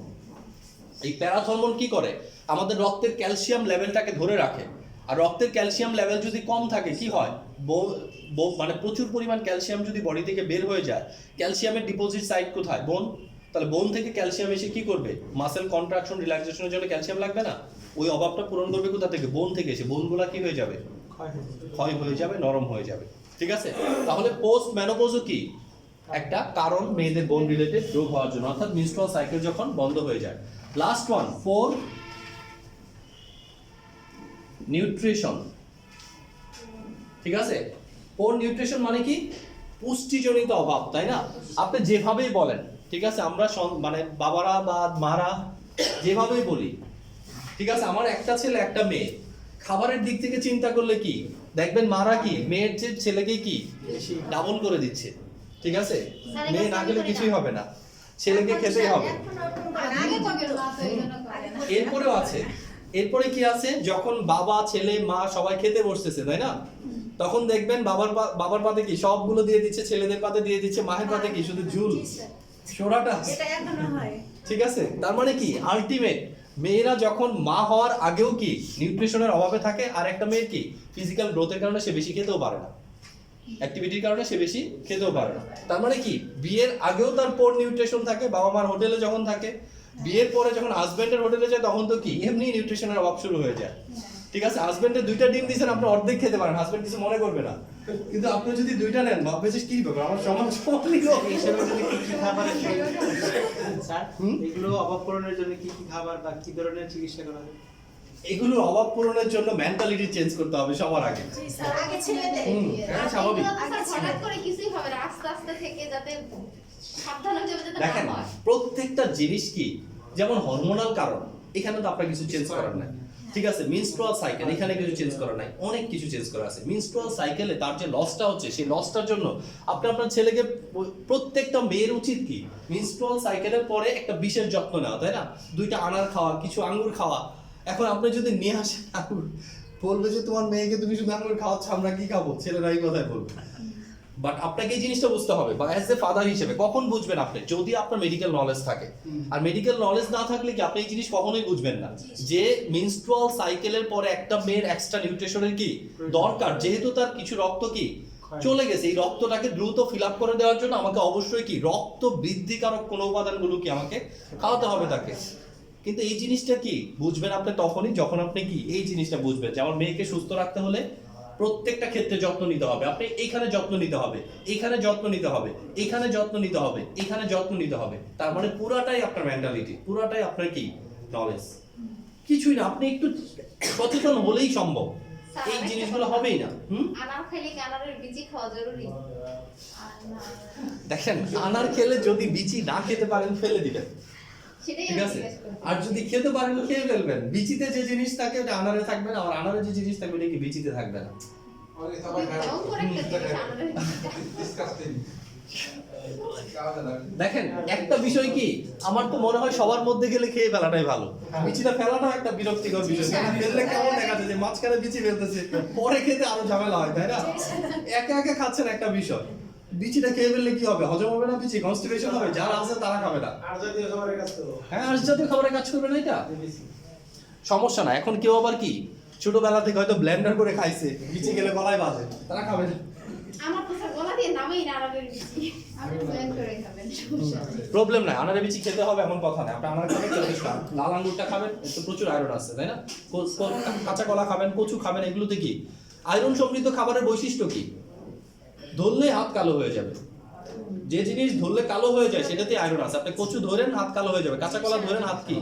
এই প্যারাথরমোন কি করে, আমাদের রক্তের ক্যালসিয়াম লেভেলটাকে ধরে রাখে। আর রক্তের ক্যালসিয়াম লেভেল যদি কম থাকে কি হয়, মানে প্রচুর পরিমাণ ক্যালসিয়াম যদি বডি থেকে বের হয়ে যায়, ক্যালসিয়ামের ডিপোজিট সাইট কোথায়, বোন। তাহলে বোন থেকে ক্যালসিয়াম এসে কি করবে, মাসেল কন্ট্রাকশন রিল্যাক্সেশনের জন্য ক্যালসিয়াম লাগবে না, ওই অভাবটা পূরণ করবে কোথা থেকে, বোন থেকে এসে। বোনগুলা কি হয়ে যাবে, ক্ষয় হয়ে যাবে, নরম হয়ে যাবে, ঠিক আছে? তাহলে পোস্ট মেনোপজও কি একটা কারণ মেয়েদের বোন রিলেটেড রোগ হওয়ার জন্য, অর্থাৎ মেনস্ট্রুয়াল সাইকেল যখন বন্ধ হয়ে যায়। লাস্ট ওয়ান, 4 নিউট্রিশন, ঠিক আছে? 4 নিউট্রিশন মানে কি, পুষ্টিজনিত অভাব, তাই না? আপনি যেভাবেই বলেন, ঠিক আছে, আমরা মানে বাবারা বা মারা যেভাবেই বলি, ঠিক আছে, আমার একটা ছেলে একটা মেয়ে, খাবারের দিক থেকে চিন্তা করলে কি দেখবেন মারা কি মেয়ের চেয়ে ছেলেকে কি ডাবল করে দিচ্ছে, ঠিক আছে? মেয়ে না খেলে কিছুই হবে না, ছেলেকে খেতেই হবে। আগে তো কেন না, তো এই জন্য করে না। এরপরেও আছে, এরপরে কি আছে, যখন বাবা ছেলে মা সবাই খেতে বসতেছে, তাই না, তখন দেখবেন বাবার পাতে কি সবগুলো দিয়ে দিচ্ছে, ছেলেদের পাতে দিয়ে দিচ্ছে, মায়ের পাতে কি শুধু ঝুল, সোড়াটা এটা এখনো হয়। ঠিক আছে, তার মানে কি আলটিমেট মেয়েরা যখন মা হওয়ার আগেও কি নিউট্রিশনের অভাবে থাকে, আর একটা মেয়ের কি ফিজিক্যাল গ্রোথের কারণে সে বেশি খেতেও পারে না, অ্যাক্টিভিটির কারণে সে বেশি খেতেও পারে না। তার মানে কি বিয়ের আগেও তার পোর নিউট্রিশন থাকে, বাবা মার হোটেলে যখন থাকে, বিয়ের পরে যখন হাজবেন্ডের হোটেলে যায় তখন তো কি এমনি নিউট্রিশনের অভাব শুরু হয়ে যায়। ঠিক আছে, হাজবেন্ডের 2টা ডিম দিয়েছেন, আপনি অর্ধেক খেতে পারেন, হাজবেন্ড কিছু মনে করবে না, কিন্তু আপনি যদি 2টা নেন ভাববে যে কি ব্যাপার আমার সমান সমান এইসবের জন্য কি কি খাবার স্যার এগুলো অভাব পূরণের জন্য কি কি খাবার বা কি ধরনের চিকিৎসা করা হয়? এগুলোর অভাব পূরণের জন্য মেন্টালিটি চেঞ্জ করতে হবে সবার আগে। জি স্যার, আগে ছেলেদের হ্যাঁ, স্বাভাবিক। এগুলো তো স্যার হঠাৎ করে কিছুই হবে না, আস্তে আস্তে থেকে যাতে সাবধান হয়ে যাবে যাতে না দেখেন হয়। প্রত্যেকটা জিনিস কি যেমন হরমোনাল কারণ, এখানে তো আপনার কিছু চেঞ্জ করার নাই। ঠিক আছে, মিনস্ট্রুয়াল সাইকেল, এখানে কিছু চেঞ্জ করার নাই, অনেক কিছু চেঞ্জ করা আছে। মিনস্ট্রুয়াল সাইকেলে তার যে লসটা হচ্ছে, সেই লসটার জন্য আপনি আপনার ছেলেকে, প্রত্যেকটা মেয়ের উচিত কি মিনস্ট্রুয়াল সাইকেলের পরে একটা বিশেষ যত্ন নেওয়া, তাই না? 2টা আনার খাওয়া, কিছু আঙ্গুর খাওয়া। এখন আপনি যদি নিয়ে আসেন আঙ্গুর, বলবে যে তোমার মেয়েকে তুমি শুধু আঙ্গুর খাওয়াচ্ছ, আমরা কি খাবো? ছেলেরা এই কথাই বলবে। বাট আপনাকে এই জিনিসটা বুঝতে হবে, বা অ্যাজ এ ফাদার হিসেবে কখন বুঝবেন আপনি, যদি আপনার মেডিকেল নলেজ থাকে। আর মেডিকেল নলেজ না থাকলে কি আপনি এই জিনিস কখনোই বুঝবেন না যে মিনস্ট্রুয়াল সাইকেলের পরে একটা মেয়ের এক্সট্রা নিউট্রিশনের কি দরকার, যেহেতু তার কিছু রক্ত কি চলে গেছে, এই রক্তটাকে দ্রুত ফিল আপ করে দেওয়ার জন্য আমাকে অবশ্যই কি রক্ত বৃদ্ধিকারক কোন উপাদানগুলো কি আমাকে খাওয়াতে হবে তাকে। কিন্তু এই জিনিসটা কি বুঝবেন আপনি তখনই যখন আপনি কি এই জিনিসটা বুঝবেন যে আমার মেয়েকে সুস্থ রাখতে হলে প্রত্যেকটা ক্ষেত্রে যত্ন নিতে হবে। আপনি এইখানে যত্ন নিতে হবে, এইখানে যত্ন নিতে হবে, এখানে যত্ন নিতে হবে, এখানে যত্ন নিতে হবে। তার মানে পুরাটাই আপনার মেন্টালিটি, পুরাটাই আপনার কি নলেজ, কিছুই না। আপনি একটু সচেতন হলেই সম্ভব, এই জিনিসগুলো হবেই না। আনার খাইলে কি আনারের বীজই খাওয়া জরুরি? দেখেন আনার খেলে যদি বিচি না খেতে পারেন ফেলে দিবেন, সেটাই ঠিক আমি আছে? জিজ্ঞেস করছি। আর যদি খেতে পারেন খেয়ে ফেলবেন। বিচিতে যে জিনিস থাকে ওটা আনারে থাকবে না, আর আনারে যে জিনিস থাকবে ওটা কি বিচিতে থাকবে না। এমন করে একটা জিনিস আনারের বীজটা। দেখেন একটা বিষয় কি, আমার তো মনে হয় সবার মধ্যে গেলে খেয়ে ফেলাটাই ভালো। বিচিটা ফেলাটা একটা বিরক্তিকর বিষয়, তাই না? ফেললে কেমন দেখা যায় যে মাঝখানে বিচি ফেলতেছে, পরে খেতে আরো ঝামেলা হয়, তাই না? একা একা খাচ্ছেন একটা বিষয়, বিচিটা খেয়ে ফেললে কি হবে? হজম হবে না, বিচি কনস্টিপেশন হবে, যারা আছে তারা খাবে না। আর জাতীয় খাবারের কাজ তো হ্যাঁ, আঁশ জাতীয় খাবারের কাজ করবে না, এটা সমস্যা না। এখন কেউ আবার কি ছোটবেলা থেকে হয়তো ব্লেন্ডার করে খাইছে, বিচি গেলে গলায় বাজে, তারা খাবে না। আমার তো স্যার গলা দিয়ে নামেই না আনারের বীজই। আপনি প্ল্যান করে খাবেন, সমস্যা নেই। প্রবলেম নাই, আনারে বিচি খেতে হবে এমন কথা নাই। আপনি আনার খাবেন যথেষ্ট, লাল আঙ্গুরটা খাবেন, এতে প্রচুর আয়রন আছে, তাই না? কাঁচা কলা খাবেন, কচু খাবেন, এগুলোতে কি আয়রন সমৃদ্ধ খাবারের বৈশিষ্ট্য কি? ধরলে হাত কালো হয়ে যাবে, যে জিনিস ধরলে কালো হয়ে যায় সেটাতে আয়রন আছে। আপনি কচু ধরেন হাত কালো হয়ে যাবে, কাঁচা কলা ধরেন হাত কি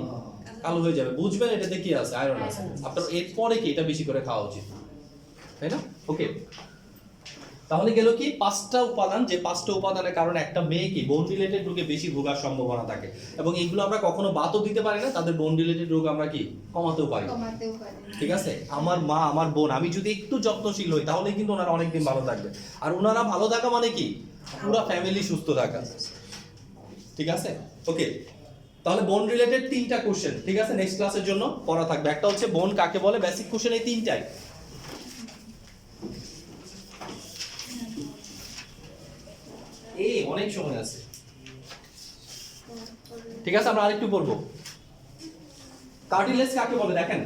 কালো হয়ে যাবে, বুঝবেন এটাতে কি আছে, আয়রন আছে। আপনার এরপরে কি এটা বেশি করে খাওয়া উচিত, তাই না? ওকে, তাহলে গেল কি 5টা উপাদান, যে 5টা উপাদানের কারণে একটা মেয়ে কি বোন রিলেটেড রোগে বেশি ভোগার সম্ভাবনা থাকে, এবং এইগুলো আমরা কখনো বাদও দিতে পারি না। তাদের বোন রিলেটেড রোগ আমরা কি কমাতেও পারি, কমাতেও পারেন। ঠিক আছে? আমার মা, আমার বোন, আমি যদি একটু যত্নশীল হই তাহলে কিন্তু ওনারা অনেকদিন ভালো থাকবে। আর ওনারা ভালো থাকা মানে কি পুরো ফ্যামিলি সুস্থ থাকা, ঠিক আছে? ওকে, তাহলে বোন রিলেটেড 3টা কোশ্চেন, ঠিক আছে, নেক্সট ক্লাসের জন্য পড়া থাকবে। একটা হচ্ছে বোন কাকে বলে, বেসিক কোশ্চেন এই 3টাই। অনেক সময় আছে, ঠিক আছে? আমরা আরেকটু পড়বো। কার্টিলেজ কাকে বলে দেখেন,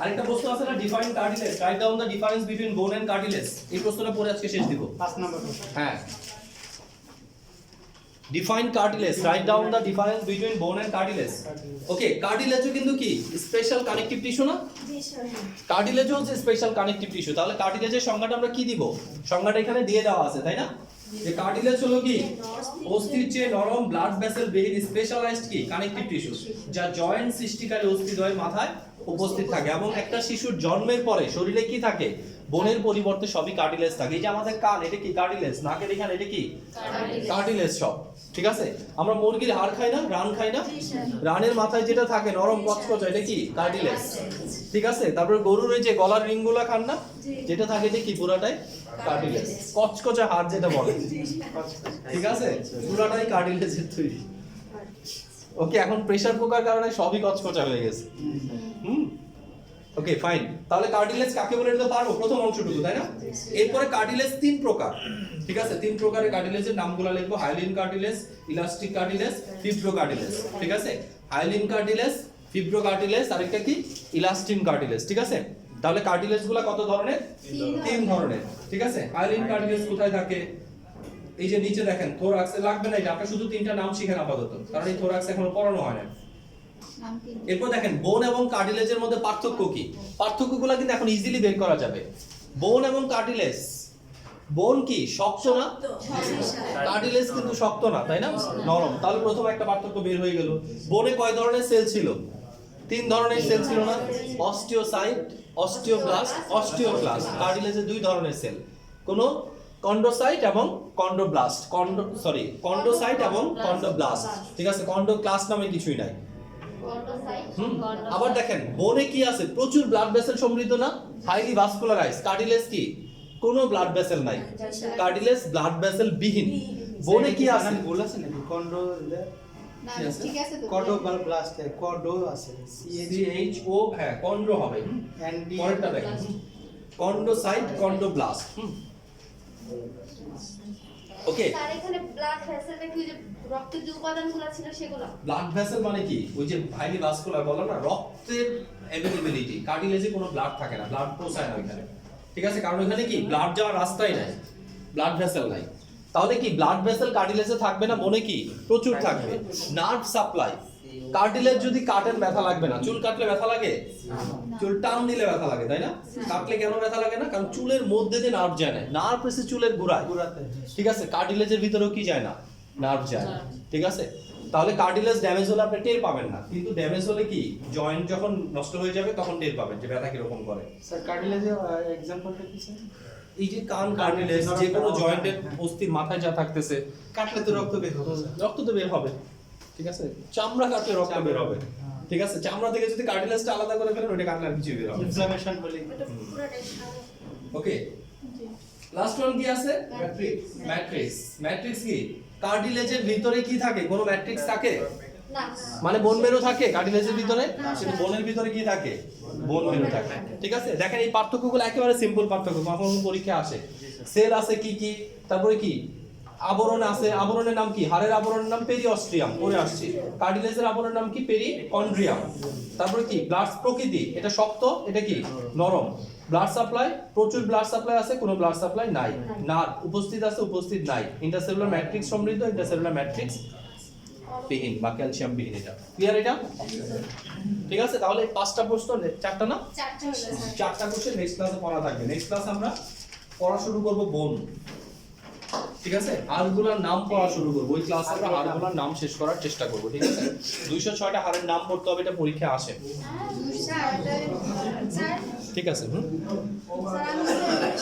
আরেকটা প্রশ্ন আছে না, define cartilage, write down the difference between বোন এন্ড কার্টিলেজ। এই প্রশ্নটা পরে আজকে শেষ দিব। 5 নম্বর হ্যাঁ, define cartilage, write down the difference between বোন এন্ড কার্টিলেজ। ওকে, কার্টিলেজও কিন্তু কি স্পেশাল কানেকটিভ টিস্যু না? জি স্যার। কার্টিলেজও হচ্ছে স্পেশাল কানেকটিভ টিস্যু। তাহলে কার্টিলেজের সংজ্ঞাটা আমরা কি দিব? সংজ্ঞাটা এখানে দিয়ে দেওয়া আছে, তাই না? যে কার্টিলেজ হলো কি অস্থির চেয়ে নরম ব্লাড ভেসেল বেইন স্পেশালাইজড কি কানেকটিভ টিস্যু, যা জয়েন্ট সৃষ্টিকারী অস্থিদ্বয়ের মাথায় উপস্থিত থাকে, এবং একটা শিশুর জন্মের পরে শরীরে কি থাকে? বোনের পরিবর্তে সবই কার্টিলেজ থাকে। এই যে আমাদের কান, এটা কি কার্টিলেজ? নাকের এখানে এটা কি কার্টিলেজ সব, ঠিক আছে? আমরা মুরগির হাড় খাই না, রান খাই না, রানের মাথায় যেটা থাকে নরম কচকচা, এটা কি কার্টিলেজ, ঠিক আছে? তারপরে গরুর এই যে গলার রিংগুলা খান না, যেটা থাকে এটা কি পুরাটাই কার্টিলেজ, কচকচা হাড় যেটা বলে, ঠিক আছে? পুরাটাই কার্টিলেজের তৈরি। ওকে, এখন প্রেসার পোকার কারণে সবই কচকচা হয়ে গেছে। ওকে ফাইন, তাহলে কার্টিলেজ কাকে বলে এটা তো পারবো, প্রথম অংশটুকু, তাই না? এরপরে কার্টিলেজ তিন প্রকার, ঠিক আছে? তিন প্রকারের কার্টিলেজের নামগুলো লিখবো: hyaline cartilage, elastic cartilage, fibrocartilage, ঠিক আছে? হাইলিন কার্টিলেজ, ফিব্রো কার্টিলেজ, আরেকটা কি ইলাস্টিন কার্টিলেজ, ঠিক আছে? তাহলে কার্টিলেজগুলো কত ধরনের? তিন ধরনের, ঠিক আছে? হাইলিন কার্টিলেজ কোথায় থাকে? এই যে নিচে দেখেন, থোরাক্সে লাগবে না, এটা আপনি শুধু তিনটা নাম শিখেন আপাতত, কারণ এই থোরাক্স এখনো পড়ানো হয় না। এরপর দেখেন বোন এবং কার্টিলেজের মধ্যে পার্থক্য কি? পার্থক্যগুলো কিন্তু এখন ইজিলি বের করা যাবে। বোন এবং কার্টিলেজ, বোন কি শক্ত না? কার্টিলেজ কিন্তু শক্ত না, তাই না? নরম। তাহলে প্রথম একটা পার্থক্য বের হয়ে গেল। বোনে কয় ধরনের সেল ছিল? তিন ধরনের সেল ছিল না? Osteocyte, osteoblast, osteoclast. কার্টিলেজে দুই ধরনের সেল, কোন কন্ড্রোসাইট এবং কন্ড্রোব্লাস্ট, কন্ড্রোসাইট এবং কন্ড্রোব্লাস্ট, ঠিক আছে? কন্ড্রোক্লাস্ট নামে কিছুই নাই। আবার দেখেন বোনে কি আছে? প্রচুর ব্লাড ভেসেল সমৃদ্ধ না? হাইলি ভাস্কুলারাইজ। কার্টিলেজ কি? কোনো ব্লাড ভেসেল নাই, কার্টিলেজ ব্লাড ভেসেল বিহীন। বোনে কি আছে? ভুল আছে নাকি? কন্ডো না ঠিক আছে তো কর্ডো ব্লাস্ট কর্ডো আছে, CHO, হ্যাঁ কন্ড্রো হবে। এনডি পরেরটা দেখেন, কন্ডোসাইট, কন্ডোব্লাস্ট। ওকে, স্যার এখানে ব্লাড ভেসেলে কি যে রক্তের যে উপাদানগুলো ছিল সেগুলো? ব্লাড ভেসেল মানে কি? ওই যে হাইলি ভাস্কুলার বললাম না, রক্তের অ্যাভেলেবিলিটি। কার্টিলেজে কোনো ব্লাড থাকে না, ব্লাড পৌঁছায় না ওইখানে, ঠিক আছে? কারণ ওইখানে কি ব্লাড যাওয়ার রাস্তাই নাই, ব্লাড ভেসেল নাই। তাহলে কি ব্লাড ভেসেল কার্টিলেজে থাকবে না? মনে কি প্রচুর থাকবে। নার্ভ সাপ্লাই, কার্টিলেজ যদি কাটেন ব্যথা লাগবে না। চুল কাটলে ব্যথা লাগে? চুল টান দিলে ব্যথা লাগে, তাই না? কাটলে কেন ব্যথা লাগে না? কারণ চুলের মধ্যে দিয়ে নার্ভ যায় না, নার্ভ এসে চুলের গোড়ায়, ঠিক আছে? কার্টিলেজের ভিতরেও কি যায় না? নার্ভ যায়, ঠিক আছে? তাহলে কার্টিলেজ ড্যামেজ হলে আপনি টের পাবেন না, কিন্তু ড্যামেজ হলে কি জয়েন্ট যখন নষ্ট হয়ে যাবে তখন টের পাবেন যে ব্যথা কিরকম করে। স্যার কার্টিলেজে এক্সাম্পলটা কি স্যার? এই যে কান কার্টিলেজ, যে কোনো জয়েন্টের অস্থির মাথায় যা থাকতেছে, কাটলে তো রক্ত বের হবে স্যার। রক্ত তো বের হবে, ঠিক আছে? চামড়া কাটলে রক্ত বের হবে, ঠিক আছে? চামড়া থেকে যদি কার্টিলেজটা আলাদা করে ফেলেন, ওটা কাটলে আর কিছু বের হবে। ইনফ্লামেশন হলে এটা পুরোটাই সাদা। ওকে, লাস্ট ওয়ান কি আছে? ম্যাট্রিক্স। ম্যাট্রিক্স, ম্যাট্রিক্স কি? কার্টিলেজের ভিতরে কি থাকে? কোনো ম্যাট্রিক্স থাকে? না মানে বোন মেরু থাকে কার্টিলেজের ভিতরে, কিন্তু বোনের ভিতরে কি থাকে? বোন মেরু থাকে, ঠিক আছে? দেখেন এই পার্থক্যগুলো একেবারে সিম্পল পার্থক্য, কখন পরীক্ষা আসে। সেল আছে কি কি, তারপরে কি আবরণ আছে, আবরণের নাম কি? হাড়ের আবরণের নাম পেরিঅস্ট্রিয়াম, পরে আসছে। কার্টিলেজের আবরণের নাম কি? পেরিকন্ড্রিয়াম। তারপরে কি ব্লাড প্রকৃতি, এটা শক্ত, এটা কি নরম। ব্লাড সাপ্লাই, প্রচুর ব্লাড সাপ্লাই আছে, কোনো ব্লাড সাপ্লাই নাই। নার্ভ উপস্থিত আছে, উপস্থিত নাই। ইন্টারসেলুলার ম্যাট্রিক্স সমৃদ্ধ, ইন্টারসেলুলার ম্যাট্রিক্স বিহীন বা ক্যালসিয়াম বিহীন। এটা ক্লিয়ার? এটা ঠিক আছে? তাহলে পাঁচটা প্রশ্ন, চারটা না? চারটে হলো স্যার চারটা কোশ্চেন নেক্সট ক্লাসে পড়া থাকবে। নেক্সট ক্লাসে আমরা পড়া শুরু করব বোন, ঠিক আছে? হাড়গুলোর নাম পড়া শুরু করব। ওই ক্লাসে আমরা হাড়গুলোর নাম শেষ করার চেষ্টা করব, ঠিক আছে? 206টা হাড়ের নাম পড়তে হবে, এটা পরীক্ষা আসে, স্যার স্যার ঠিক আছে? স্যার আমি